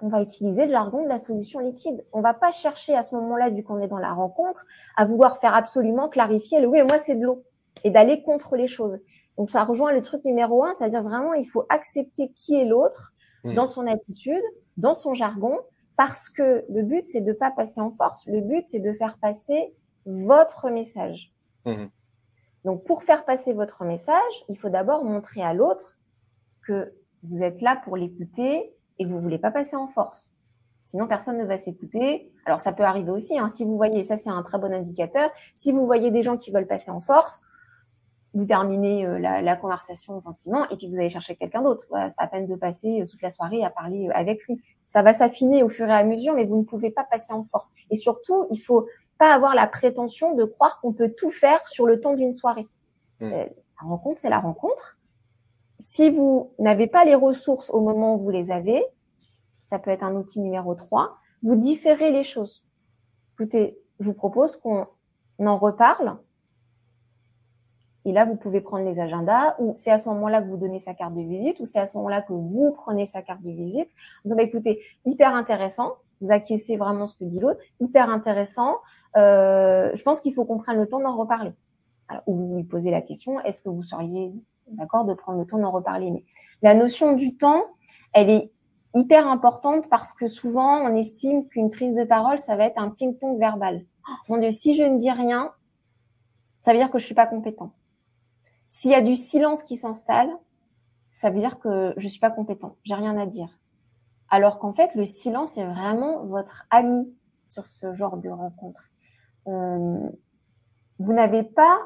Speaker 3: On va utiliser le jargon de la solution liquide. On va pas chercher à ce moment-là, vu qu'on est dans la rencontre, à vouloir faire absolument clarifier le oui, mais moi, c'est de l'eau. Et d'aller contre les choses. Donc, ça rejoint le truc numéro 1, c'est-à-dire vraiment, il faut accepter qui est l'autre dans son attitude, dans son jargon, parce que le but, c'est de pas passer en force. Le but, c'est de faire passer votre message. Donc, pour faire passer votre message, il faut d'abord montrer à l'autre que vous êtes là pour l'écouter et que vous voulez pas passer en force. Sinon, personne ne va s'écouter. Alors, ça peut arriver aussi, hein. Si vous voyez, ça c'est un très bon indicateur, si vous voyez des gens qui veulent passer en force, vous terminez la conversation gentiment et puis vous allez chercher quelqu'un d'autre. Voilà, c'est pas la peine de passer toute la soirée à parler avec lui. Ça va s'affiner au fur et à mesure, mais vous ne pouvez pas passer en force. Et surtout, il faut pas avoir la prétention de croire qu'on peut tout faire sur le temps d'une soirée. La rencontre, c'est la rencontre. Si vous n'avez pas les ressources au moment où vous les avez, ça peut être un outil numéro 3, vous différez les choses. Écoutez, je vous propose qu'on en reparle. Et là, vous pouvez prendre les agendas, ou c'est à ce moment-là que vous donnez sa carte de visite, ou c'est à ce moment-là que vous prenez sa carte de visite. Donc, écoutez, hyper intéressant. Vous acquiescez vraiment ce que dit l'autre. Hyper intéressant. Je pense qu'il faut qu'on prenne le temps d'en reparler. Alors, ou vous lui posez la question, est-ce que vous seriez d'accord de prendre le temps d'en reparler? Mais la notion du temps, elle est hyper importante parce que souvent, on estime qu'une prise de parole, ça va être un ping-pong verbal. Oh, mon Dieu, si je ne dis rien, ça veut dire que je suis pas compétent. S'il y a du silence qui s'installe, ça veut dire que je suis pas compétent, j'ai rien à dire. Alors qu'en fait, le silence est vraiment votre ami sur ce genre de rencontre. Vous n'avez pas,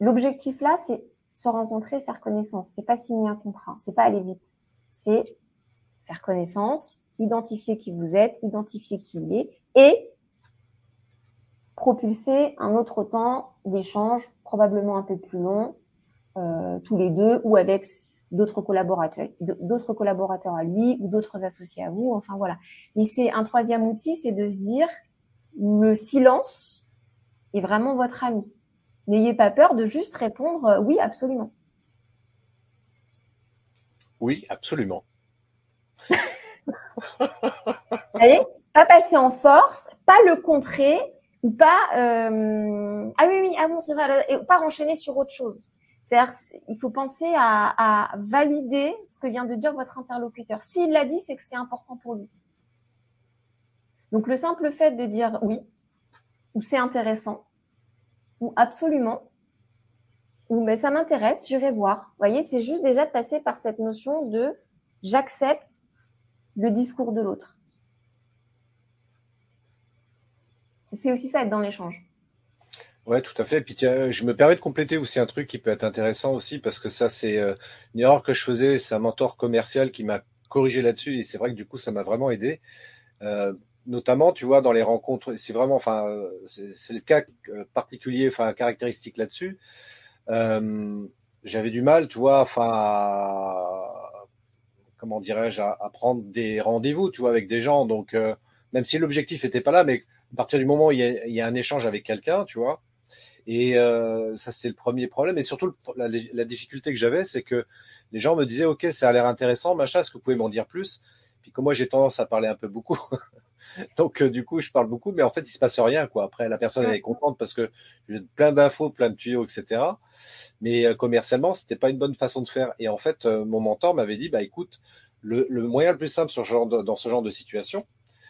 Speaker 3: l'objectif là, c'est se rencontrer, faire connaissance. C'est pas signer un contrat, c'est pas aller vite. C'est faire connaissance, identifier qui vous êtes, identifier qui il est et propulser un autre temps d'échange, probablement un peu plus long, tous les deux ou avec d'autres collaborateurs à lui ou d'autres associés à vous. Enfin voilà. Mais c'est un troisième outil, c'est de se dire le silence est vraiment votre ami. N'ayez pas peur de juste répondre oui, absolument.
Speaker 2: Oui, absolument.
Speaker 3: Vous voyez, pas passer en force, pas le contrer ou pas ah oui, ah bon, c'est vrai, et pas enchaîner sur autre chose. C'est-à-dire, il faut penser à valider ce que vient de dire votre interlocuteur. S'il l'a dit, c'est que c'est important pour lui. Donc, le simple fait de dire oui, ou c'est intéressant, ou absolument, ou mais ça m'intéresse, j'irai voir. Vous voyez, c'est juste déjà de passer par cette notion de j'accepte le discours de l'autre. C'est aussi ça, être dans l'échange.
Speaker 2: Ouais, tout à fait. Et puis tiens, je me permets de compléter aussi un truc qui peut être intéressant aussi, parce que ça, c'est une erreur que je faisais. C'est un mentor commercial qui m'a corrigé là-dessus, et c'est vrai que du coup, ça m'a vraiment aidé. notamment, tu vois, dans les rencontres, c'est vraiment, enfin, c'est le cas particulier, enfin, caractéristique là-dessus. J'avais du mal, tu vois, enfin, comment dirais-je, à prendre des rendez-vous, tu vois, avec des gens. Donc, même si l'objectif n'était pas là, mais à partir du moment où il y a un échange avec quelqu'un, tu vois, et ça, c'est le premier problème. Et surtout, la difficulté que j'avais, c'est que les gens me disaient, OK, ça a l'air intéressant, machin, est-ce que vous pouvez m'en dire plus? Puis comme moi, j'ai tendance à parler un peu beaucoup, donc du coup, je parle beaucoup, mais en fait, il se passe rien, quoi. Après, la personne, elle est contente parce que j'ai plein d'infos, plein de tuyaux, etc. Mais commercialement, c'était pas une bonne façon de faire. Et en fait, mon mentor m'avait dit, bah écoute, le moyen le plus simple sur dans ce genre de situation,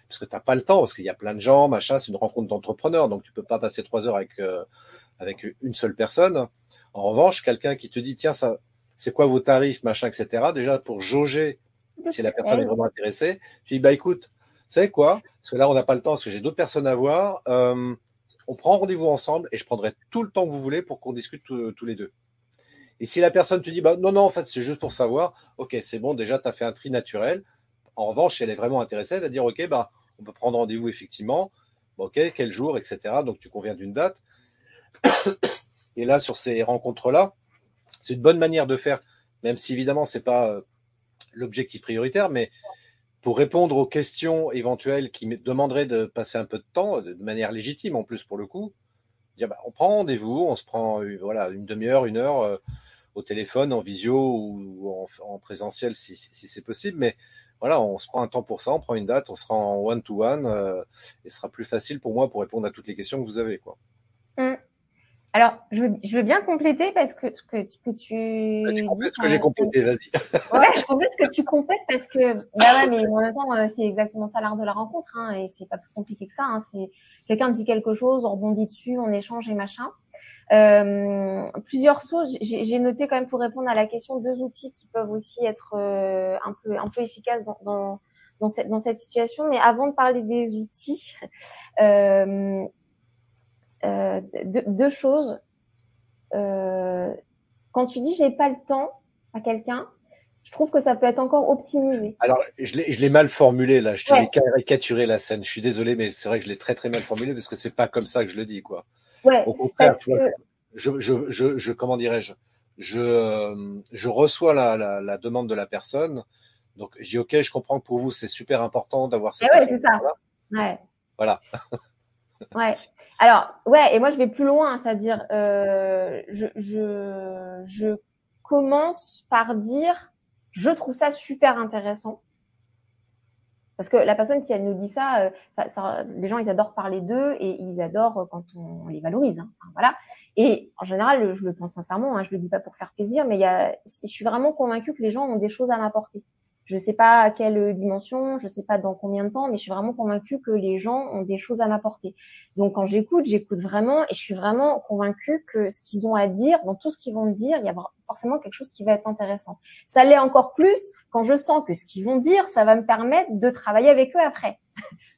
Speaker 2: parce que t'as pas le temps, parce qu'il y a plein de gens, machin, c'est une rencontre d'entrepreneurs, donc tu peux pas passer 3 heures avec une seule personne. En revanche, quelqu'un qui te dit, tiens, ça, c'est quoi vos tarifs, machin, etc. Déjà pour jauger si la personne est vraiment intéressée. Tu dis, bah écoute, vous savez quoi? Parce que là, on n'a pas le temps, parce que j'ai d'autres personnes à voir. On prend rendez-vous ensemble et je prendrai tout le temps que vous voulez pour qu'on discute tous les deux. Et si la personne te dit, bah non, non, en fait, c'est juste pour savoir, ok, c'est bon, déjà, tu as fait un tri naturel. En revanche, si elle est vraiment intéressée, elle va dire, ok, bah, on peut prendre rendez-vous effectivement. Ok, quel jour, etc. Donc, tu conviens d'une date. Et là, sur ces rencontres-là, c'est une bonne manière de faire, même si évidemment, c'est pas l'objectif prioritaire, mais pour répondre aux questions éventuelles qui me demanderaient de passer un peu de temps, de manière légitime en plus pour le coup, dire, bah, on prend rendez-vous, on se prend voilà, une demi-heure, une heure au téléphone, en visio ou en présentiel si c'est possible, mais voilà, on se prend un temps pour ça, on prend une date, on sera en one-to-one et ce sera plus facile pour moi pour répondre à toutes les questions que vous avez, quoi.
Speaker 3: Alors, je veux bien compléter parce que ce que tu
Speaker 2: Tu
Speaker 3: dis,
Speaker 2: complètes ce que j'ai complété, vas-y.
Speaker 3: ouais, je complète ce que tu complètes parce que, bah ouais, mais en même temps, c'est exactement ça l'art de la rencontre, hein, et c'est pas plus compliqué que ça, hein. C'est quelqu'un dit quelque chose, on rebondit dessus, on échange et machin. Plusieurs choses. J'ai noté quand même pour répondre à la question 2 outils qui peuvent aussi être un peu efficaces dans cette situation. Mais avant de parler des outils, deux choses. Quand tu dis j'ai pas le temps à quelqu'un, je trouve que ça peut être encore optimisé.
Speaker 2: Alors, je l'ai mal formulé là, je
Speaker 3: Ouais.
Speaker 2: t'ai caricaturé la scène. Je suis désolé, mais c'est vrai que je l'ai très très mal formulé parce que c'est pas comme ça que je le dis, quoi.
Speaker 3: Ouais,
Speaker 2: Au contraire,
Speaker 3: parce
Speaker 2: tu vois,
Speaker 3: que
Speaker 2: comment dirais-je, je reçois la demande de la personne. Donc, je dis, OK, je comprends que pour vous, c'est super important d'avoir cette
Speaker 3: ouais, c'est ça.
Speaker 2: information-là.
Speaker 3: Ouais.
Speaker 2: Voilà.
Speaker 3: Ouais. Alors, ouais, et moi je vais plus loin, c'est-à-dire je commence par dire je trouve ça super intéressant. Parce que la personne, si elle nous dit ça, les gens, ils adorent parler d'eux et ils adorent quand on les valorise. Hein. Enfin, voilà. Et en général, je le pense sincèrement, hein, je le dis pas pour faire plaisir, mais je suis vraiment convaincue que les gens ont des choses à m'apporter. Je sais pas à quelle dimension, je sais pas dans combien de temps, mais je suis vraiment convaincue que les gens ont des choses à m'apporter. Donc quand j'écoute vraiment et je suis vraiment convaincue que ce qu'ils ont à dire, dans tout ce qu'ils vont me dire, il y a forcément quelque chose qui va être intéressant. Ça l'est encore plus quand je sens que ce qu'ils vont dire, ça va me permettre de travailler avec eux après.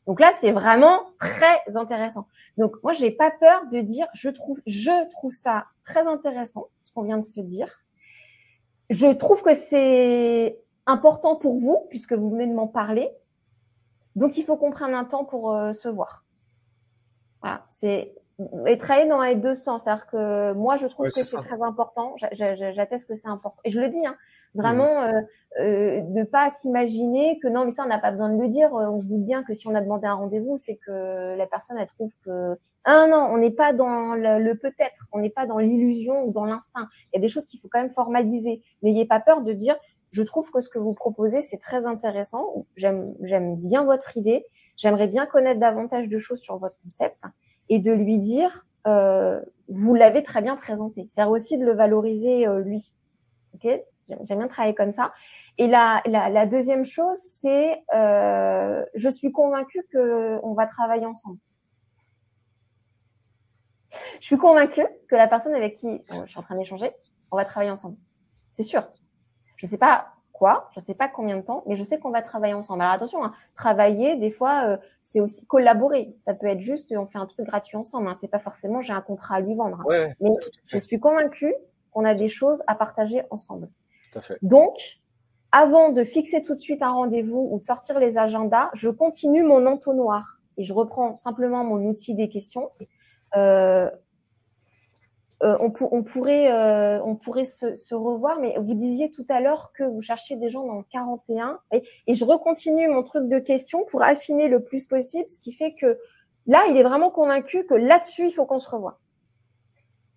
Speaker 3: Donc là, c'est vraiment très intéressant. Donc moi, j'ai pas peur de dire, je trouve ça très intéressant, ce qu'on vient de se dire. Je trouve que c'est important pour vous, puisque vous venez de m'en parler. Donc, il faut qu'on prenne un temps pour se voir. Voilà, et travailler dans les deux sens. C'est-à-dire que moi, je trouve
Speaker 2: Ouais,
Speaker 3: que
Speaker 2: c'est
Speaker 3: c'est
Speaker 2: ça.
Speaker 3: très important. J'atteste que c'est important. Et je le dis, hein, vraiment, de pas s'imaginer que non, mais ça, on n'a pas besoin de le dire. On se doute bien que si on a demandé un rendez-vous, c'est que la personne, elle trouve que non, on n'est pas dans le peut-être, on n'est pas dans l'illusion ou dans l'instinct. Il y a des choses qu'il faut quand même formaliser. N'ayez pas peur de dire, je trouve que ce que vous proposez, c'est très intéressant. J'aime bien votre idée. J'aimerais bien connaître davantage de choses sur votre concept et de lui dire, vous l'avez très bien présenté. C'est-à-dire aussi de le valoriser lui. Ok, j'aime bien travailler comme ça. Et la deuxième chose, c'est, je suis convaincue que on va travailler ensemble. Je suis convaincue que la personne avec qui je suis en train d'échanger, on va travailler ensemble. C'est sûr. Je sais pas quoi, je sais pas combien de temps, mais je sais qu'on va travailler ensemble. Alors attention, hein, travailler, des fois, c'est aussi collaborer. Ça peut être juste, on fait un truc gratuit ensemble. Hein. C'est pas forcément, j'ai un contrat à lui vendre. Hein.
Speaker 2: Ouais,
Speaker 3: Mais
Speaker 2: tout à
Speaker 3: je
Speaker 2: fait.
Speaker 3: suis convaincue qu'on a des choses à partager ensemble.
Speaker 2: Tout à fait.
Speaker 3: Donc, avant de fixer tout de suite un rendez-vous ou de sortir les agendas, je continue mon entonnoir et je reprends simplement mon outil des questions. On pourrait se revoir, mais vous disiez tout à l'heure que vous cherchiez des gens dans le 41 et je recontinue mon truc de questions pour affiner le plus possible, ce qui fait que là, il est vraiment convaincu que là-dessus, il faut qu'on se revoie.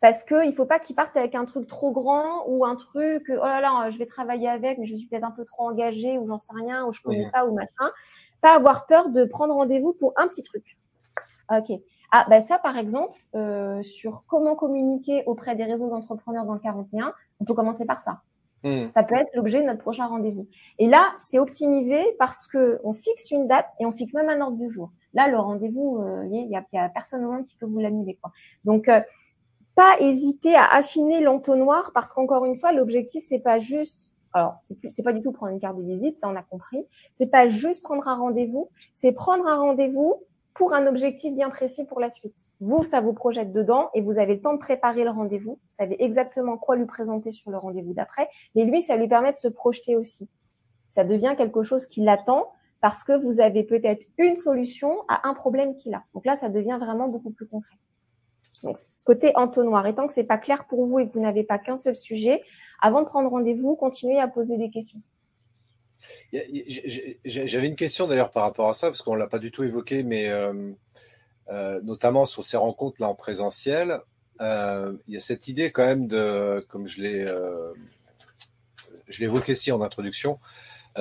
Speaker 3: Parce que il faut pas qu'il parte avec un truc trop grand ou un truc, oh là là, je vais travailler avec, mais je suis peut-être un peu trop engagée ou j'en sais rien, ou je connais pas ou machin. Pas avoir peur de prendre rendez-vous pour un petit truc. Ok. Ah, bah ça, par exemple, sur comment communiquer auprès des réseaux d'entrepreneurs dans le 41, on peut commencer par ça. Ça peut être l'objet de notre prochain rendez-vous. Et là, c'est optimisé parce que on fixe une date et on fixe même un ordre du jour. Là, le rendez-vous, il y a personne au monde qui peut vous l'annuler, quoi. Donc, pas hésiter à affiner l'entonnoir parce qu'encore une fois, l'objectif, c'est pas juste, alors, c'est pas du tout prendre une carte de visite, ça on a compris. C'est pas juste prendre un rendez-vous, c'est prendre un rendez-vous pour un objectif bien précis pour la suite. Vous, ça vous projette dedans et vous avez le temps de préparer le rendez-vous. Vous savez exactement quoi lui présenter sur le rendez-vous d'après. Mais lui, ça lui permet de se projeter aussi. Ça devient quelque chose qui l'attend parce que vous avez peut-être une solution à un problème qu'il a. Donc là, ça devient vraiment beaucoup plus concret. Donc, ce côté entonnoir. Et tant que c'est pas clair pour vous et que vous n'avez pas qu'un seul sujet, avant de prendre rendez-vous, continuez à poser des questions.
Speaker 2: J'avais une question d'ailleurs par rapport à ça, parce qu'on l'a pas du tout évoqué, mais notamment sur ces rencontres là en présentiel, il y a cette idée quand même de, comme je l'évoquais ici en introduction,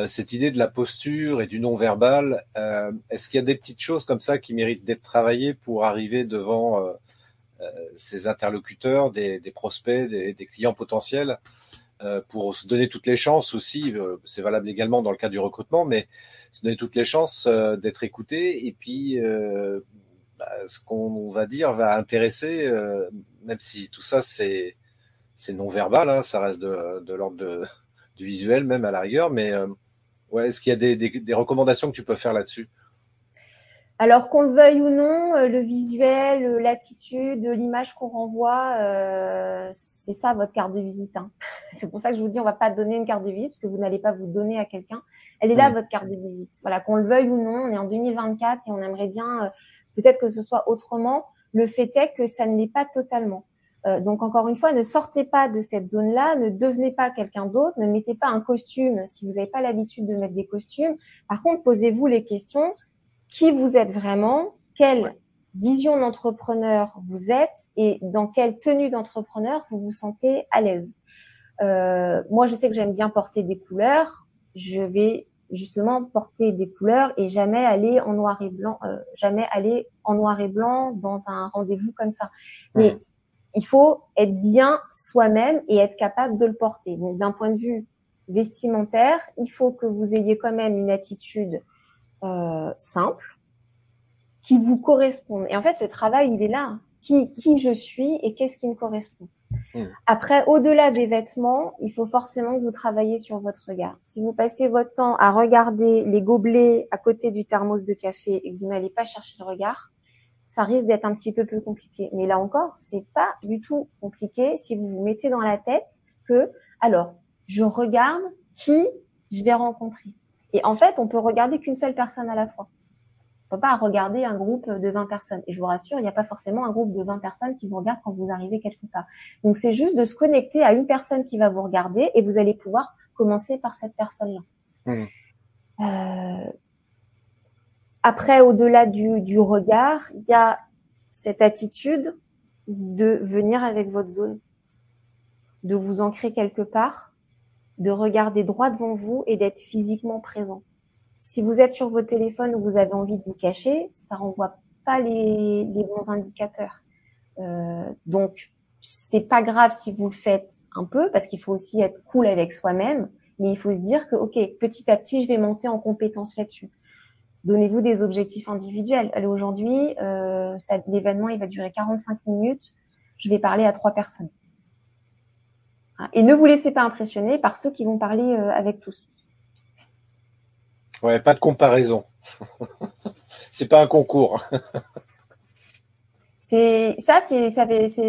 Speaker 2: cette idée de la posture et du non-verbal. Est-ce qu'il y a des petites choses comme ça qui méritent d'être travaillées pour arriver devant ces interlocuteurs, des prospects, des clients potentiels, pour se donner toutes les chances aussi, c'est valable également dans le cas du recrutement, mais se donner toutes les chances d'être écouté et puis ce qu'on va dire va intéresser, même si tout ça c'est non-verbal, hein, ça reste de l'ordre du visuel même à la rigueur, mais ouais, est-ce qu'il y a des recommandations que tu peux faire là-dessus?
Speaker 3: Alors qu'on le veuille ou non, le visuel, l'attitude, l'image qu'on renvoie, c'est ça votre carte de visite. Hein. C'est pour ça que je vous dis, on va pas donner une carte de visite parce que vous n'allez pas vous donner à quelqu'un. Elle est là, votre carte de visite. Voilà, qu'on le veuille ou non, on est en 2024 et on aimerait bien peut-être que ce soit autrement. Le fait est que ça ne l'est pas totalement. Donc encore une fois, ne sortez pas de cette zone-là, ne devenez pas quelqu'un d'autre, ne mettez pas un costume si vous n'avez pas l'habitude de mettre des costumes. Par contre, posez-vous les questions. Qui vous êtes vraiment, quelle vision d'entrepreneur vous êtes et dans quelle tenue d'entrepreneur vous vous sentez à l'aise. Moi, je sais que j'aime bien porter des couleurs. Je vais justement porter des couleurs et jamais aller en noir et blanc, dans un rendez-vous comme ça. Mais il faut être bien soi-même et être capable de le porter. Donc, d'un point de vue vestimentaire, il faut que vous ayez quand même une attitude simple, qui vous correspond. Et en fait, le travail, il est là. Qui je suis et qu'est-ce qui me correspond. Après, au-delà des vêtements, il faut forcément que vous travaillez sur votre regard. Si vous passez votre temps à regarder les gobelets à côté du thermos de café et que vous n'allez pas chercher le regard, ça risque d'être un petit peu plus compliqué. Mais là encore, c'est pas du tout compliqué si vous vous mettez dans la tête que, alors, je regarde qui je vais rencontrer. Et en fait, on peut regarder qu'une seule personne à la fois. On peut pas regarder un groupe de 20 personnes. Et je vous rassure, il n'y a pas forcément un groupe de 20 personnes qui vous regardent quand vous arrivez quelque part. Donc, c'est juste de se connecter à une personne qui va vous regarder et vous allez pouvoir commencer par cette personne-là. Après, au-delà du regard, il y a cette attitude de venir avec votre zone, de vous ancrer quelque part, de regarder droit devant vous et d'être physiquement présent. Si vous êtes sur votre téléphone ou vous avez envie de vous cacher, ça renvoie pas les bons indicateurs. Donc, c'est pas grave si vous le faites un peu, parce qu'il faut aussi être cool avec soi-même, mais il faut se dire que, ok, petit à petit, je vais monter en compétence là-dessus. Donnez-vous des objectifs individuels. Allez, aujourd'hui, l'événement, il va durer 45 minutes. Je vais parler à 3 personnes. Et ne vous laissez pas impressionner par ceux qui vont parler avec tous.
Speaker 2: Ouais, pas de comparaison. C'est pas un concours.
Speaker 3: C'est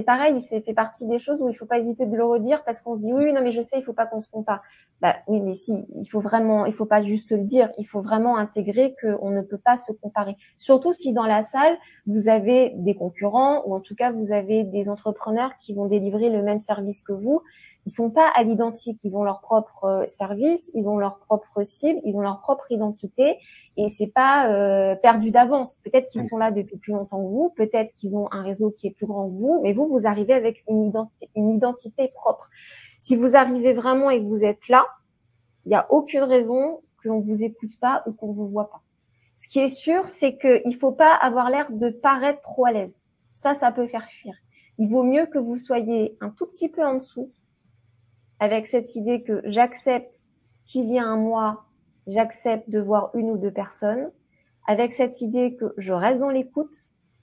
Speaker 3: pareil, c'est fait partie des choses où il faut pas hésiter de le redire parce qu'on se dit oui, non, mais je sais, il faut pas qu'on se compare. Bah oui, mais si, il faut pas juste se le dire, il faut vraiment intégrer qu'on ne peut pas se comparer. Surtout si dans la salle, vous avez des concurrents ou en tout cas, vous avez des entrepreneurs qui vont délivrer le même service que vous. Ils sont pas à l'identique, ils ont leur propre service, ils ont leur propre cible, ils ont leur propre identité et c'est pas perdu d'avance. Peut-être qu'ils sont là depuis plus longtemps que vous, peut-être qu'ils ont un réseau qui est plus grand que vous, mais vous arrivez avec une identité propre. Si vous arrivez vraiment et que vous êtes là, il n'y a aucune raison qu'on vous écoute pas ou qu'on vous voit pas. Ce qui est sûr, c'est qu'il faut pas avoir l'air de paraître trop à l'aise. Ça peut faire fuir. Il vaut mieux que vous soyez un tout petit peu en dessous, avec cette idée que j'accepte qu'il y a un mois, j'accepte de voir une ou deux personnes, avec cette idée que je reste dans l'écoute,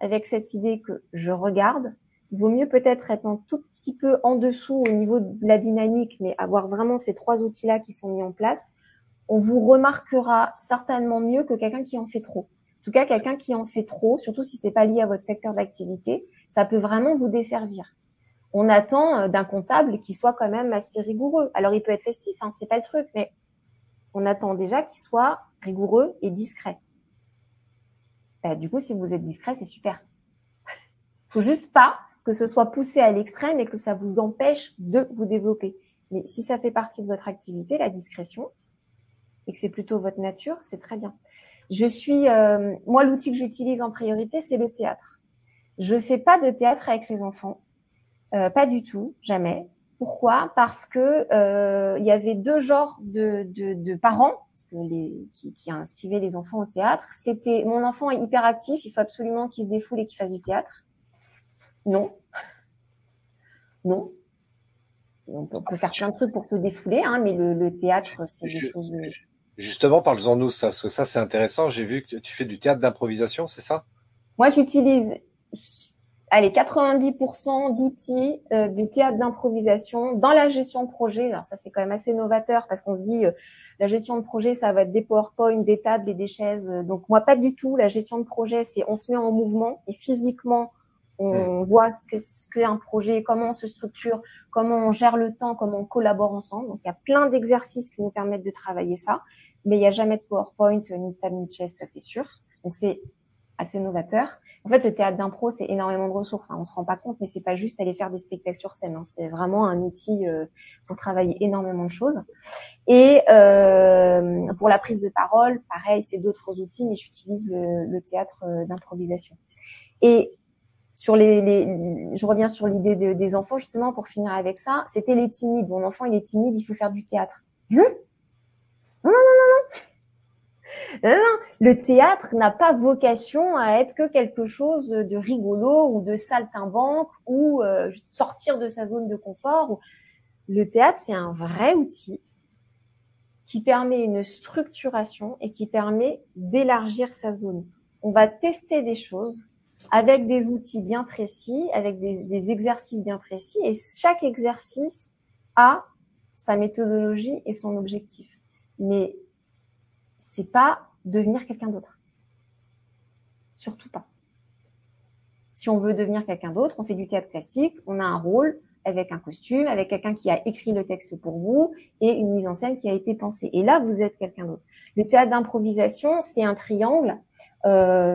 Speaker 3: avec cette idée que je regarde. Il vaut mieux peut-être être un tout petit peu en dessous au niveau de la dynamique, mais avoir vraiment ces 3 outils-là qui sont mis en place. On vous remarquera certainement mieux que quelqu'un qui en fait trop. En tout cas, quelqu'un qui en fait trop, surtout si c'est pas lié à votre secteur d'activité, ça peut vraiment vous desservir. On attend d'un comptable qu'il soit quand même assez rigoureux. Alors, il peut être festif, hein, c'est pas le truc, mais on attend déjà qu'il soit rigoureux et discret. Du coup, si vous êtes discret, c'est super. Faut juste pas que ce soit poussé à l'extrême et que ça vous empêche de vous développer. Mais si ça fait partie de votre activité, la discrétion, et que c'est plutôt votre nature, c'est très bien. Moi, l'outil que j'utilise en priorité, c'est le théâtre. Je fais pas de théâtre avec les enfants. Pas du tout, jamais. Pourquoi ? Parce que il y avait 2 genres de parents parce que qui inscrivaient les enfants au théâtre. C'était mon enfant est hyperactif, il faut absolument qu'il se défoule et qu'il fasse du théâtre. Non. On peut faire plein de trucs pour te défouler, hein, mais le théâtre, c'est des choses.
Speaker 2: Justement, parle-en-nous ça, parce que ça c'est intéressant. J'ai vu que tu fais du théâtre d'improvisation, c'est ça ?
Speaker 3: Moi, j'utilise 90% d'outils du théâtre d'improvisation dans la gestion de projet. Alors ça, c'est quand même assez novateur parce qu'on se dit la gestion de projet, ça va être des PowerPoint, des tables et des chaises. Donc moi, pas du tout. La gestion de projet, c'est on se met en mouvement et physiquement, on voit ce qu'est un projet, comment on se structure, comment on gère le temps, comment on collabore ensemble. Donc il y a plein d'exercices qui nous permettent de travailler ça, mais il n'y a jamais de PowerPoint, ni de table, ni de chaise, ça c'est sûr. Donc c'est assez novateur. En fait, le théâtre d'impro, c'est énormément de ressources. Hein. On se rend pas compte, mais c'est pas juste aller faire des spectacles sur scène. Hein. C'est vraiment un outil pour travailler énormément de choses. Et pour la prise de parole, pareil, c'est d'autres outils, mais j'utilise le théâtre d'improvisation. Et sur je reviens sur l'idée des enfants justement pour finir avec ça. C'était les timides. Mon enfant, il est timide, il faut faire du théâtre. Non. Le théâtre n'a pas vocation à être que quelque chose de rigolo ou de saltimbanque ou sortir de sa zone de confort. Le théâtre, c'est un vrai outil qui permet une structuration et qui permet d'élargir sa zone. On va tester des choses avec des outils bien précis, avec des exercices bien précis, et chaque exercice a sa méthodologie et son objectif. Mais c'est pas devenir quelqu'un d'autre. Surtout pas. Si on veut devenir quelqu'un d'autre, on fait du théâtre classique, on a un rôle avec un costume, avec quelqu'un qui a écrit le texte pour vous et une mise en scène qui a été pensée. Et là, vous êtes quelqu'un d'autre. Le théâtre d'improvisation, c'est un triangle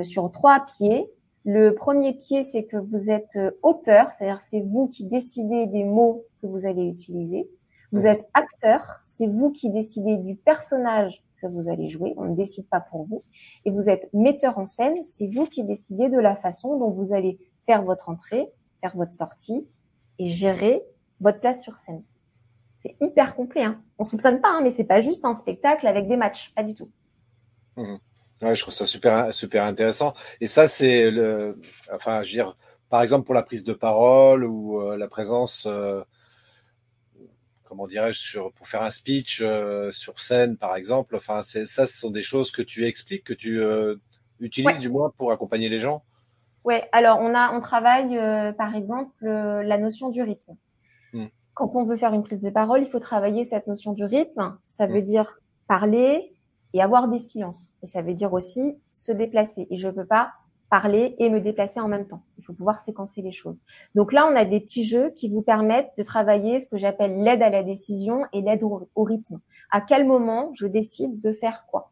Speaker 3: sur 3 pieds. Le premier pied, c'est que vous êtes auteur, c'est-à-dire c'est vous qui décidez des mots que vous allez utiliser. Vous êtes acteur, c'est vous qui décidez du personnage que vous allez jouer, on ne décide pas pour vous. Et vous êtes metteur en scène, c'est vous qui décidez de la façon dont vous allez faire votre entrée, faire votre sortie et gérer votre place sur scène. C'est hyper complet, hein. On soupçonne pas, hein, mais c'est pas juste un spectacle avec des matchs, pas du tout.
Speaker 2: Ouais, je trouve ça super intéressant. Et ça, c'est enfin, je veux dire, par exemple pour la prise de parole ou la présence, comment dirais-je, pour faire un speech sur scène, par exemple. Enfin, ce sont des choses que tu expliques, que tu utilises du moins pour accompagner les gens.
Speaker 3: Ouais. Alors on travaille par exemple la notion du rythme. Quand on veut faire une prise de parole, il faut travailler cette notion du rythme. Ça veut dire parler et avoir des silences. Et ça veut dire aussi se déplacer. Et je peux pas parler et me déplacer en même temps. Il faut pouvoir séquencer les choses. Donc là, on a des petits jeux qui vous permettent de travailler ce que j'appelle l'aide à la décision et l'aide au rythme. À quel moment je décide de faire quoi?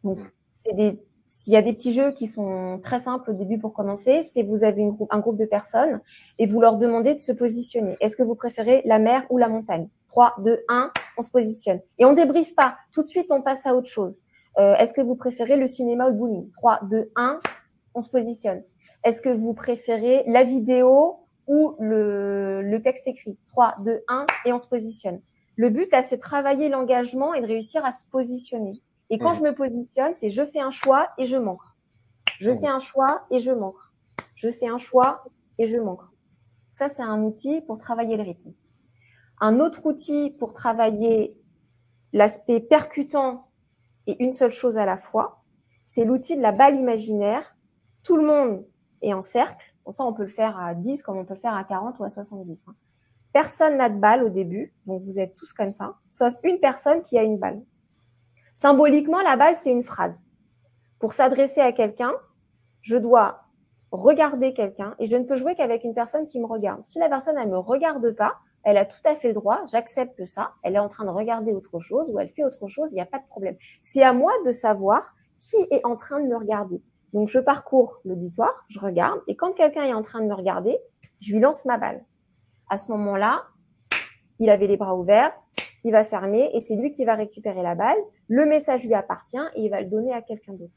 Speaker 3: Donc, s'il y a des petits jeux qui sont très simples au début pour commencer, c'est vous avez un groupe de personnes et vous leur demandez de se positionner. Est-ce que vous préférez la mer ou la montagne? 3, 2, 1, on se positionne. Et on débriefe pas. Tout de suite, on passe à autre chose. Est-ce que vous préférez le cinéma ou le bowling? 3, 2, 1, on se positionne. Est-ce que vous préférez la vidéo ou le texte écrit? 3, 2, 1, et on se positionne. Le but, là, c'est de travailler l'engagement et de réussir à se positionner. Et quand je me positionne, c'est je fais un choix et je m'ancre. Je fais un choix et je m'ancre. Je fais un choix et je m'ancre. Ça, c'est un outil pour travailler le rythme. Un autre outil pour travailler l'aspect percutant et une seule chose à la fois, c'est l'outil de la balle imaginaire. Tout le monde est en cercle. Bon, ça, on peut le faire à 10 comme on peut le faire à 40 ou à 70. Personne n'a de balle au début, donc vous êtes tous comme ça, sauf une personne qui a une balle. Symboliquement, la balle, c'est une phrase. Pour s'adresser à quelqu'un, je dois regarder quelqu'un et je ne peux jouer qu'avec une personne qui me regarde. Si la personne, elle me regarde pas, elle a tout à fait le droit, j'accepte ça, elle est en train de regarder autre chose ou elle fait autre chose, il n'y a pas de problème. C'est à moi de savoir qui est en train de me regarder. Donc, je parcours l'auditoire, je regarde et quand quelqu'un est en train de me regarder, je lui lance ma balle. À ce moment-là, il avait les bras ouverts, il va fermer et c'est lui qui va récupérer la balle. Le message lui appartient et il va le donner à quelqu'un d'autre.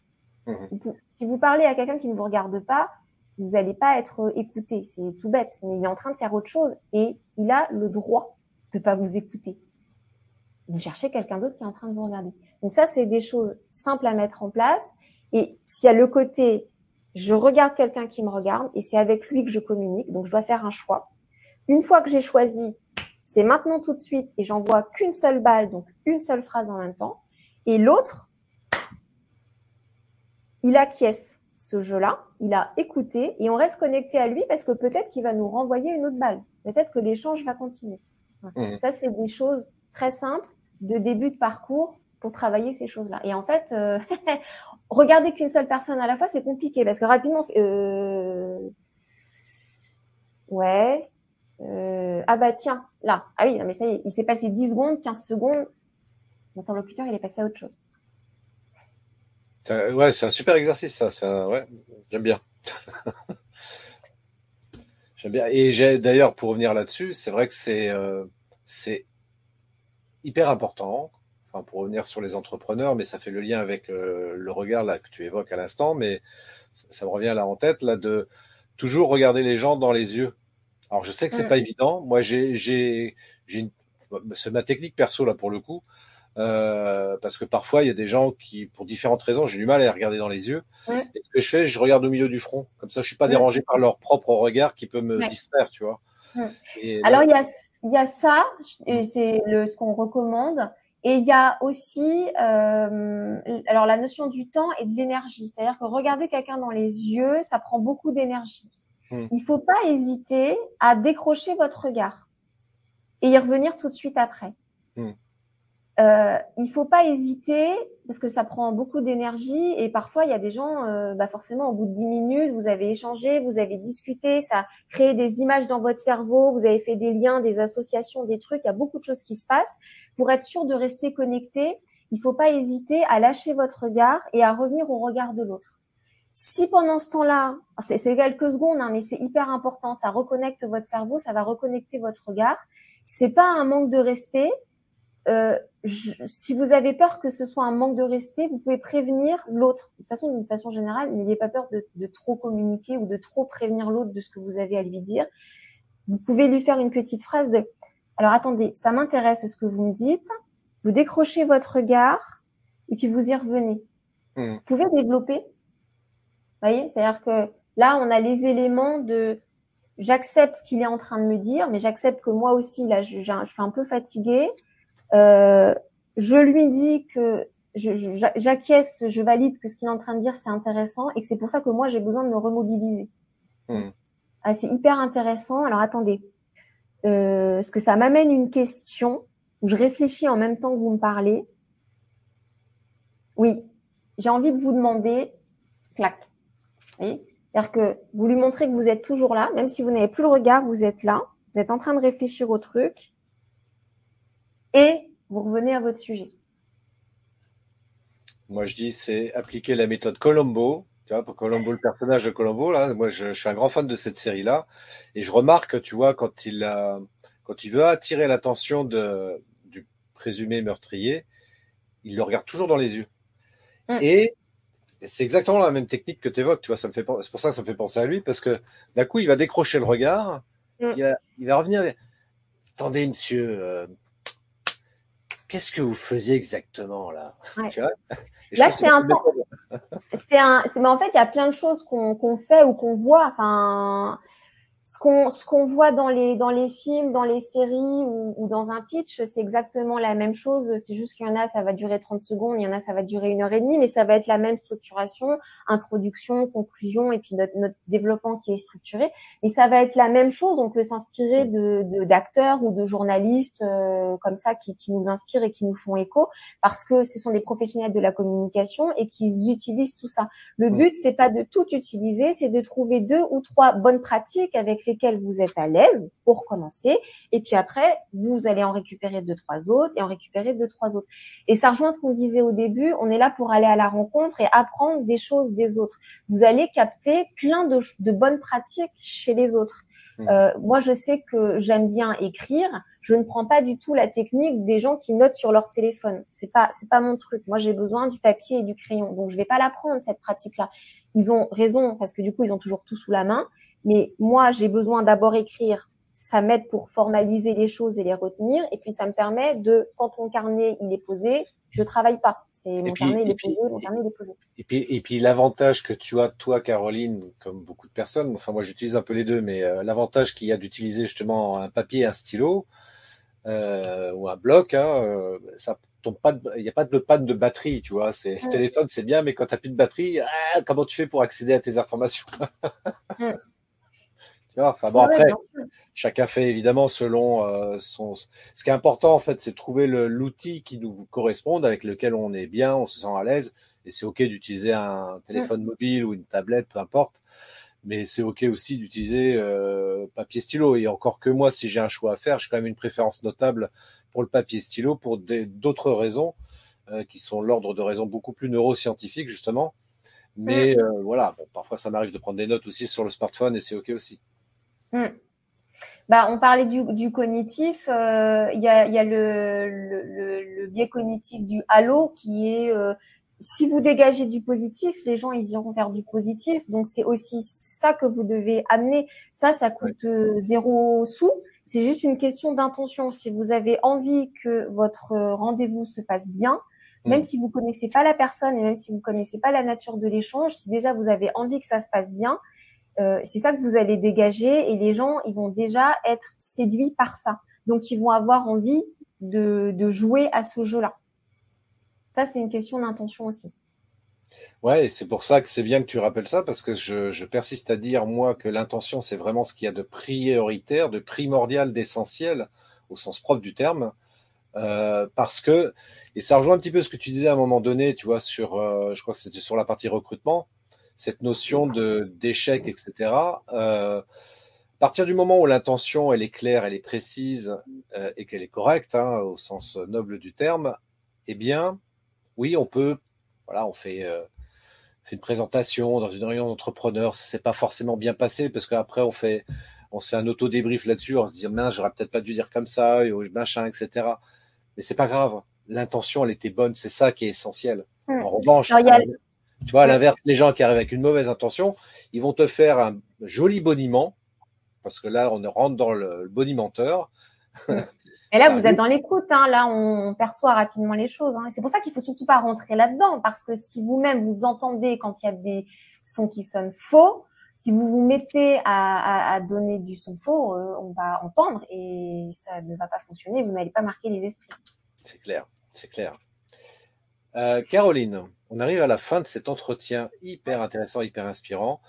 Speaker 3: Si vous parlez à quelqu'un qui ne vous regarde pas, vous n'allez pas être écouté. C'est tout bête, mais il est en train de faire autre chose et il a le droit de pas vous écouter. Vous cherchez quelqu'un d'autre qui est en train de vous regarder. Donc ça, c'est des choses simples à mettre en place. Et s'il y a le côté, je regarde quelqu'un qui me regarde et c'est avec lui que je communique, donc je dois faire un choix. Une fois que j'ai choisi, c'est maintenant tout de suite et j'envoie qu'une seule balle, donc une seule phrase en même temps. Et l'autre, il acquiesce ce jeu-là, il a écouté et on reste connecté à lui parce que peut-être qu'il va nous renvoyer une autre balle. Peut-être que l'échange va continuer. Ça, c'est des choses très simples de début de parcours pour travailler ces choses-là. Et en fait, regarder qu'une seule personne à la fois, c'est compliqué parce que rapidement, ah bah tiens, là. Ah oui, non, mais ça y est, il s'est passé 10 secondes, 15 secondes. Notre interlocuteur, il est passé à autre chose.
Speaker 2: Ouais, c'est un super exercice, ça. Ouais, j'aime bien. J'aime bien. Et d'ailleurs, pour revenir là-dessus, c'est vrai que c'est hyper important. Enfin, pour revenir sur les entrepreneurs, mais ça fait le lien avec le regard là que tu évoques à l'instant, mais ça me revient là en tête là de toujours regarder les gens dans les yeux. Alors, je sais que c'est pas évident. Moi, c'est ma technique perso là pour le coup. Parce que parfois il y a des gens qui, pour différentes raisons, j'ai du mal à les regarder dans les yeux. Et ce que je fais, je regarde au milieu du front. Comme ça, je suis pas dérangé par leur propre regard qui peut me distraire, tu vois.
Speaker 3: Et alors, il y a ça, et c'est ce qu'on recommande. Et il y a aussi, alors la notion du temps et de l'énergie. C'est-à-dire que regarder quelqu'un dans les yeux, ça prend beaucoup d'énergie. Il faut pas hésiter à décrocher votre regard et y revenir tout de suite après. Il faut pas hésiter parce que ça prend beaucoup d'énergie et parfois il y a des gens, forcément au bout de 10 minutes, vous avez échangé, vous avez discuté, ça a créé des images dans votre cerveau, vous avez fait des liens, des associations, des trucs, il y a beaucoup de choses qui se passent. Pour être sûr de rester connecté, il faut pas hésiter à lâcher votre regard et à revenir au regard de l'autre. Si pendant ce temps-là, c'est quelques secondes, mais c'est hyper important, ça reconnecte votre cerveau, ça va reconnecter votre regard. C'est pas un manque de respect. Si vous avez peur que ce soit un manque de respect, vous pouvez prévenir l'autre. D'une façon générale, n'ayez pas peur de trop communiquer ou de trop prévenir l'autre de ce que vous avez à lui dire. Vous pouvez lui faire une petite phrase de « Alors attendez, ça m'intéresse ce que vous me dites ». Vous décrochez votre regard et puis vous y revenez. Vous pouvez développer. Vous voyez, c'est-à-dire que là, on a les éléments de j'accepte ce qu'il est en train de me dire, mais j'accepte que moi aussi, là, je suis un peu fatiguée. Je lui dis que j'acquiesce, je valide que ce qu'il est en train de dire c'est intéressant et que c'est pour ça que moi j'ai besoin de me remobiliser. C'est hyper intéressant. Alors attendez, parce que ça m'amène une question où je réfléchis en même temps que vous me parlez. Oui, j'ai envie de vous demander, clac. Oui. C'est-à-dire que vous lui montrez que vous êtes toujours là, même si vous n'avez plus le regard, vous êtes là, vous êtes en train de réfléchir au truc et vous revenez à votre sujet.
Speaker 2: Moi, je dis, c'est appliquer la méthode Colombo. Tu vois, pour Colombo, le personnage de Colombo, là, moi, je suis un grand fan de cette série-là. Et je remarque, tu vois, quand il veut attirer l'attention du présumé meurtrier, il le regarde toujours dans les yeux.
Speaker 3: Mm.
Speaker 2: Et c'est exactement la même technique que tu évoques, tu vois, c'est pour ça que ça me fait penser à lui, parce que d'un coup, il va décrocher le regard,
Speaker 3: Mm.
Speaker 2: il va revenir. Attendez, monsieur, qu'est-ce que vous faisiez exactement là?
Speaker 3: Ouais.
Speaker 2: Tu vois? Et je
Speaker 3: Là,
Speaker 2: trouve que
Speaker 3: c'est un temps. Mais en fait, il y a plein de choses qu'on fait ou qu'on voit. Enfin, ce qu'on voit dans les films, dans les séries ou dans un pitch, c'est exactement la même chose. C'est juste qu'il y en a, ça va durer 30 secondes, il y en a, ça va durer 1 heure et demie, mais ça va être la même structuration, introduction, conclusion, et puis notre développement qui est structuré. Et ça va être la même chose. On peut s'inspirer d'acteurs ou de journalistes comme ça qui nous inspirent et qui nous font écho, parce que ce sont des professionnels de la communication et qui utilisent tout ça. Le but, c'est pas de tout utiliser, c'est de trouver 2 ou 3 bonnes pratiques avec lesquelles vous êtes à l'aise pour commencer. Et puis après, vous allez en récupérer 2, 3 autres et en récupérer 2, 3 autres. Et ça rejoint ce qu'on disait au début. On est là pour aller à la rencontre et apprendre des choses des autres. Vous allez capter plein de bonnes pratiques chez les autres. Moi, je sais que j'aime bien écrire. Je ne prends pas du tout la technique des gens qui notent sur leur téléphone. C'est pas mon truc. Moi, j'ai besoin du papier et du crayon. Donc, je vais pas l'apprendre, cette pratique-là. Ils ont raison parce que du coup, ils ont toujours tout sous la main. Mais moi, j'ai besoin d'abord écrire. Ça m'aide pour formaliser les choses et les retenir. Et puis, ça me permet de, quand mon carnet, il est posé, je travaille pas. C'est mon carnet, il est posé, mon carnet, il est posé.
Speaker 2: Et puis l'avantage que tu as, toi, Caroline, comme beaucoup de personnes, enfin moi j'utilise un peu les deux, mais l'avantage qu'il y a d'utiliser justement un papier et un stylo ou un bloc, hein, ça tombe pas, il n'y a pas de panne de batterie, tu vois. C'est le téléphone, c'est bien, mais quand t'as plus de batterie, comment tu fais pour accéder à tes informations? Tu vois, enfin bon, après, chacun fait évidemment selon son. Ce qui est important en fait, c'est de trouver l'outil qui nous corresponde, avec lequel on est bien, on se sent à l'aise. Et c'est ok d'utiliser un téléphone mobile ou une tablette, peu importe. Mais c'est ok aussi d'utiliser papier stylo. Et encore que moi, si j'ai un choix à faire, j'ai quand même une préférence notable pour le papier stylo pour d'autres raisons qui sont l'ordre de raisons beaucoup plus neuroscientifiques justement. Mais voilà, bon, parfois ça m'arrive de prendre des notes aussi sur le smartphone et c'est ok aussi.
Speaker 3: Bah, on parlait du cognitif. Il y a le biais cognitif du halo qui est si vous dégagez du positif, les gens ils iront vers du positif. Donc c'est aussi ça que vous devez amener. Ça coûte 0 sous. C'est juste une question d'intention. Si vous avez envie que votre rendez-vous se passe bien, même si vous connaissez pas la personne et même si vous connaissez pas la nature de l'échange, si déjà vous avez envie que ça se passe bien, c'est ça que vous allez dégager et les gens, ils vont déjà être séduits par ça. Donc, ils vont avoir envie de jouer à ce jeu-là. Ça, c'est une question d'intention aussi.
Speaker 2: Ouais, et c'est pour ça que c'est bien que tu rappelles ça, parce que je persiste à dire, moi, que l'intention, c'est vraiment ce qu'il y a de prioritaire, de primordial, d'essentiel, au sens propre du terme. Parce que, et ça rejoint un petit peu ce que tu disais à un moment donné, tu vois, je crois que c'était sur la partie recrutement, cette notion d'échec, etc. À partir du moment où l'intention, elle est claire, elle est précise, et qu'elle est correcte, hein, au sens noble du terme, eh bien, oui, voilà, on fait une présentation dans une réunion d'entrepreneurs, ça s'est pas forcément bien passé parce qu'après on se fait un auto-débrief là-dessus, on se dit mince, j'aurais peut-être pas dû dire comme ça, et machin, etc. Mais c'est pas grave, l'intention elle était bonne, c'est ça qui est essentiel. En revanche, tu vois, à l'inverse, les gens qui arrivent avec une mauvaise intention, ils vont te faire un joli boniment, parce que là on rentre dans le bonimenteur.
Speaker 3: Et là, vous êtes dans l'écoute. Hein. Là, on perçoit rapidement les choses. Hein. C'est pour ça qu'il faut surtout pas rentrer là-dedans, parce que si vous-même vous entendez quand il y a des sons qui sonnent faux, si vous vous mettez à donner du son faux, on va entendre et ça ne va pas fonctionner. Vous n'allez pas marquer les esprits.
Speaker 2: C'est clair, c'est clair. Caroline, on arrive à la fin de cet entretien hyper intéressant, hyper inspirant.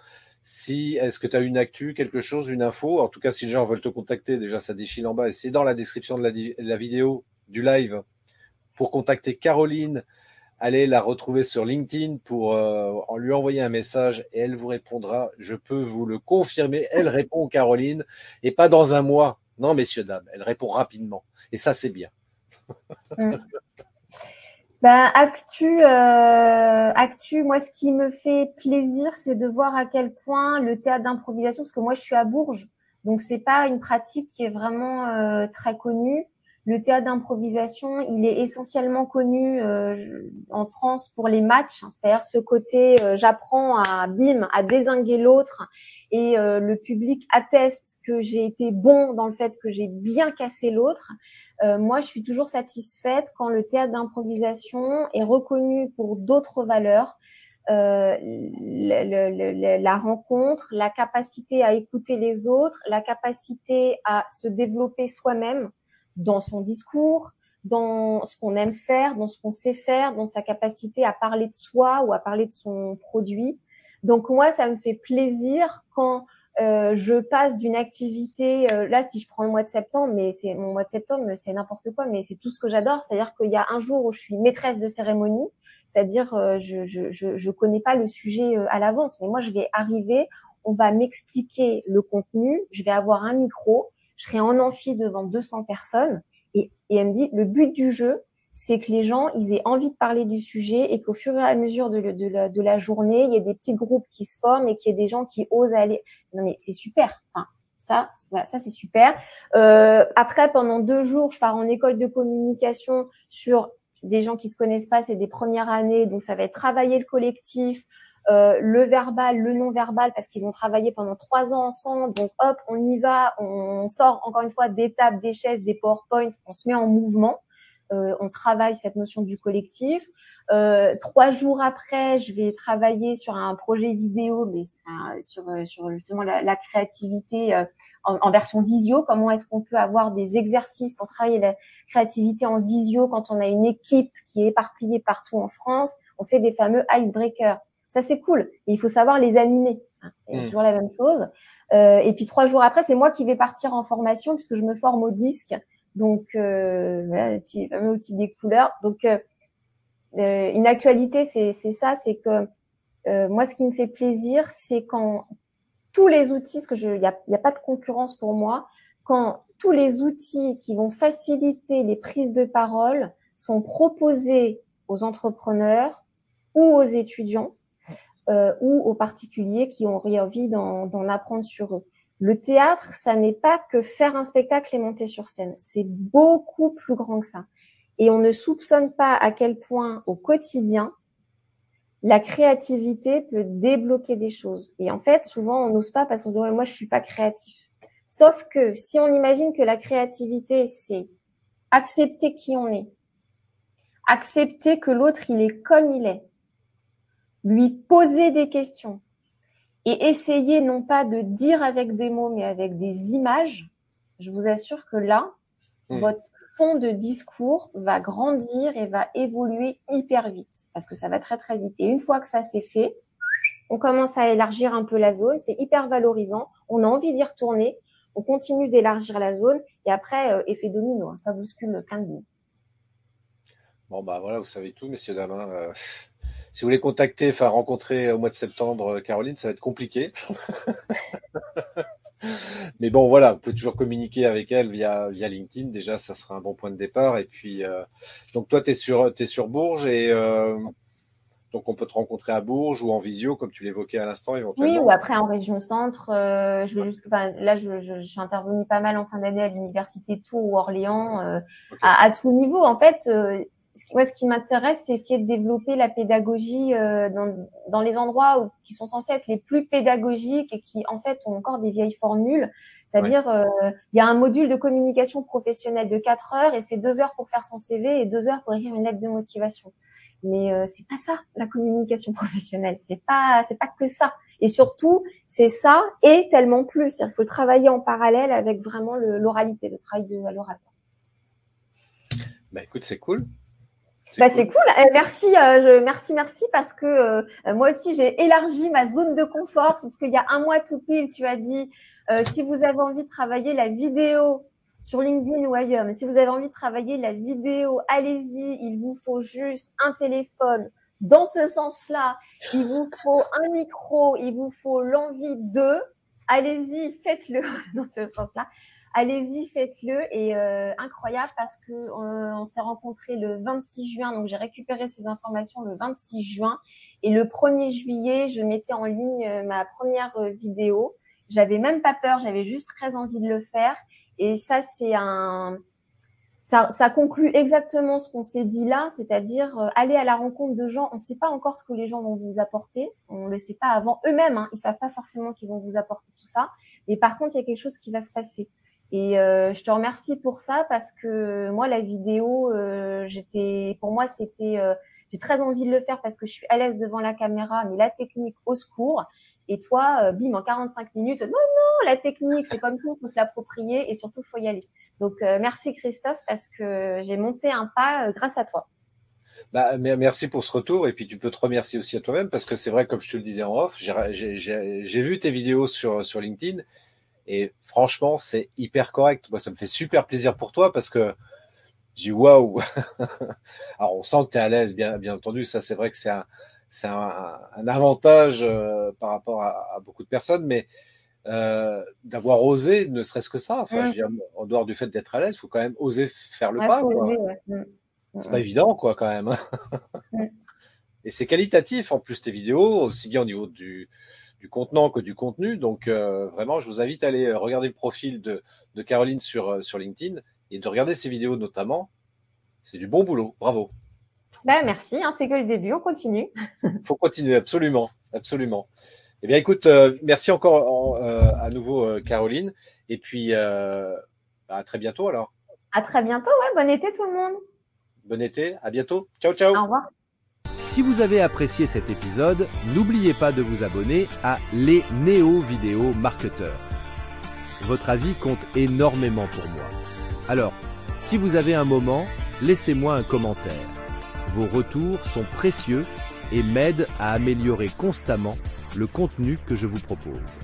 Speaker 2: Est-ce que tu as une actu, quelque chose, une info? En tout cas, si les gens veulent te contacter, déjà ça défile en bas et c'est dans la description de la vidéo, du live, pour contacter Caroline allez la retrouver sur LinkedIn pour en lui envoyer un message et elle vous répondra. Je peux vous le confirmer. Elle répond, Caroline, et pas dans un mois. Non, messieurs, dames, elle répond rapidement. Et ça, c'est bien.
Speaker 3: Ben, actu, moi, ce qui me fait plaisir, c'est de voir à quel point le théâtre d'improvisation, parce que moi, je suis à Bourges, donc c'est pas une pratique qui est vraiment très connue. Le théâtre d'improvisation, il est essentiellement connu en France pour les matchs, c'est-à-dire ce côté, j'apprends à dézinguer l'autre, et le public atteste que j'ai été bon dans le fait que j'ai bien cassé l'autre. Moi, je suis toujours satisfaite quand le théâtre d'improvisation est reconnu pour d'autres valeurs. La rencontre, la capacité à écouter les autres, la capacité à se développer soi-même dans son discours, dans ce qu'on aime faire, dans ce qu'on sait faire, dans sa capacité à parler de soi ou à parler de son produit. Donc moi, ça me fait plaisir quand je passe d'une activité, là si je prends le mois de septembre, mais c'est mon mois de septembre, c'est n'importe quoi, mais c'est tout ce que j'adore. C'est-à-dire qu'il y a un jour où je suis maîtresse de cérémonie, c'est-à-dire je connais pas le sujet à l'avance, mais moi je vais arriver, on va m'expliquer le contenu, je vais avoir un micro, je serai en amphi devant 200 personnes et elle me dit le but du jeu, c'est que les gens ils aient envie de parler du sujet et qu'au fur et à mesure de la journée, il y ait des petits groupes qui se forment et qu'il y ait des gens qui osent aller. Non mais c'est super. Enfin, ça c'est super. Après, pendant 2 jours, je pars en école de communication sur des gens qui se connaissent pas, c'est des premières années, donc ça va être travailler le collectif, le verbal, le non-verbal, parce qu'ils vont travailler pendant 3 ans ensemble. Donc hop, on y va, on sort encore une fois des tables, des chaises, des PowerPoint, on se met en mouvement. On travaille cette notion du collectif. 3 jours après, je vais travailler sur un projet vidéo, mais sur justement la créativité en version visio. Comment est-ce qu'on peut avoir des exercices pour travailler la créativité en visio quand on a une équipe qui est éparpillée partout en France? On fait des fameux icebreakers. Ça, c'est cool. Et il faut savoir les animer. C'est toujours la même chose. Et puis 3 jours après, c'est moi qui vais partir en formation puisque je me forme au disque. Donc, voilà, le fameux outil des couleurs. Donc, une actualité, c'est ça, c'est que moi, ce qui me fait plaisir, c'est quand tous les outils, parce que il y a pas de concurrence pour moi, quand tous les outils qui vont faciliter les prises de parole sont proposés aux entrepreneurs ou aux étudiants ou aux particuliers qui ont envie d'en apprendre sur eux. Le théâtre, ça n'est pas que faire un spectacle et monter sur scène. C'est beaucoup plus grand que ça. Et on ne soupçonne pas à quel point, au quotidien, la créativité peut débloquer des choses. Et en fait, souvent, on n'ose pas parce qu'on se dit « ouais, moi, je suis pas créatif ». Sauf que si on imagine que la créativité, c'est accepter qui on est, accepter que l'autre, il est comme il est, lui poser des questions, et essayer non pas de dire avec des mots, mais avec des images, je vous assure que là, votre fond de discours va grandir et va évoluer hyper vite, parce que ça va très très vite. Et une fois que ça c'est fait, on commence à élargir un peu la zone, c'est hyper valorisant, on a envie d'y retourner, on continue d'élargir la zone, et après, effet domino, ça bouscule plein de billes.
Speaker 2: Bon, bah voilà, vous savez tout, messieurs, dames. Si vous voulez contacter, enfin rencontrer au mois de septembre Caroline, ça va être compliqué. Mais bon, voilà, vous pouvez toujours communiquer avec elle via LinkedIn. Déjà, ça sera un bon point de départ. Et puis, donc toi, t'es sur Bourges et donc on peut te rencontrer à Bourges ou en visio, comme tu l'évoquais à l'instant, éventuellement.
Speaker 3: Oui, ou après en région centre. Je vais là, je suis intervenue pas mal en fin d'année à l'université Tours ou Orléans,
Speaker 2: Okay.
Speaker 3: à tout niveau. En fait, moi, ce qui m'intéresse, c'est essayer de développer la pédagogie dans les endroits qui sont censés être les plus pédagogiques et qui, en fait, ont encore des vieilles formules. C'est-à-dire, il y a un module de communication professionnelle de 4 heures et c'est 2 heures pour faire son CV et 2 heures pour écrire une lettre de motivation. Mais c'est pas ça, la communication professionnelle. C'est pas que ça. Et surtout, c'est ça et tellement plus. C'est-à-dire qu'il faut travailler en parallèle avec vraiment l'oralité, le travail à l'oral.
Speaker 2: Bah écoute, c'est cool.
Speaker 3: C'est cool. Merci, merci parce que moi aussi j'ai élargi ma zone de confort puisqu'il y a un mois tout pile, tu as dit si vous avez envie de travailler la vidéo sur LinkedIn ou ailleurs. Mais si vous avez envie de travailler la vidéo, allez-y. Il vous faut juste un téléphone. Dans ce sens-là, il vous faut un micro, il vous faut l'envie de. Allez-y, faites-le dans ce sens-là. Allez-y, faites-le. Et incroyable parce que on s'est rencontrés le 26 juin. Donc, j'ai récupéré ces informations le 26 juin. Et le 1er juillet, je mettais en ligne ma première vidéo. J'avais même pas peur, j'avais juste très envie de le faire. Et ça, ça conclut exactement ce qu'on s'est dit là, c'est-à-dire aller à la rencontre de gens. On ne sait pas encore ce que les gens vont vous apporter. On le sait pas avant eux-mêmes. Ils savent pas forcément qu'ils vont vous apporter tout ça. Mais par contre, il y a quelque chose qui va se passer. Et je te remercie pour ça parce que moi, la vidéo, pour moi, c'était, j'ai très envie de le faire parce que je suis à l'aise devant la caméra, mais la technique, au secours. Et toi, bim, en 45 minutes, non, la technique, c'est comme tout, faut se l'approprier et surtout, faut y aller. Donc, merci Christophe parce que j'ai monté un pas grâce à toi.
Speaker 2: Bah, merci pour ce retour et puis tu peux te remercier aussi à toi-même parce que c'est vrai, comme je te le disais en off, j'ai vu tes vidéos sur LinkedIn et franchement, c'est hyper correct. Moi, ça me fait super plaisir pour toi parce que j'ai waouh. Alors, on sent que tu es à l'aise, bien entendu. Ça, c'est vrai que c'est un avantage par rapport à beaucoup de personnes, mais d'avoir osé, ne serait-ce que ça. Enfin, je veux dire, en dehors du fait d'être à l'aise, il faut quand même oser faire le pas.
Speaker 3: Faut
Speaker 2: Quoi.
Speaker 3: oser, ouais.
Speaker 2: C'est pas évident, quoi, quand même. Et c'est qualitatif, en plus, tes vidéos, aussi bien au niveau du contenant que du contenu. Donc, vraiment, je vous invite à aller regarder le profil de Caroline sur LinkedIn et de regarder ses vidéos notamment. C'est du bon boulot. Bravo.
Speaker 3: Ben, merci. C'est que le début. On continue.
Speaker 2: Faut continuer, absolument. Absolument. Eh bien, écoute, merci encore à nouveau, Caroline. Et puis, à très bientôt, alors.
Speaker 3: À très bientôt. Ouais, bon été, tout le monde.
Speaker 2: Bon été. À bientôt. Ciao, ciao.
Speaker 3: Au revoir.
Speaker 1: Si vous avez apprécié cet épisode, n'oubliez pas de vous abonner à Les Néo Vidéo Marketeurs. Votre avis compte énormément pour moi. Alors, si vous avez un moment, laissez-moi un commentaire. Vos retours sont précieux et m'aident à améliorer constamment le contenu que je vous propose.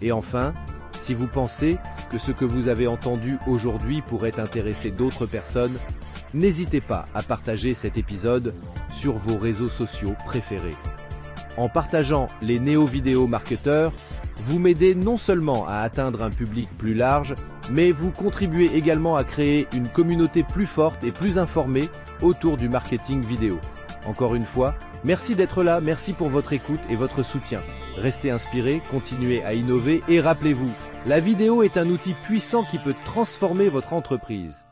Speaker 1: Et enfin, si vous pensez que ce que vous avez entendu aujourd'hui pourrait intéresser d'autres personnes, n'hésitez pas à partager cet épisode sur vos réseaux sociaux préférés. En partageant les néo-vidéo marketeurs, vous m'aidez non seulement à atteindre un public plus large, mais vous contribuez également à créer une communauté plus forte et plus informée autour du marketing vidéo. Encore une fois, merci d'être là, merci pour votre écoute et votre soutien. Restez inspirés, continuez à innover et rappelez-vous, la vidéo est un outil puissant qui peut transformer votre entreprise.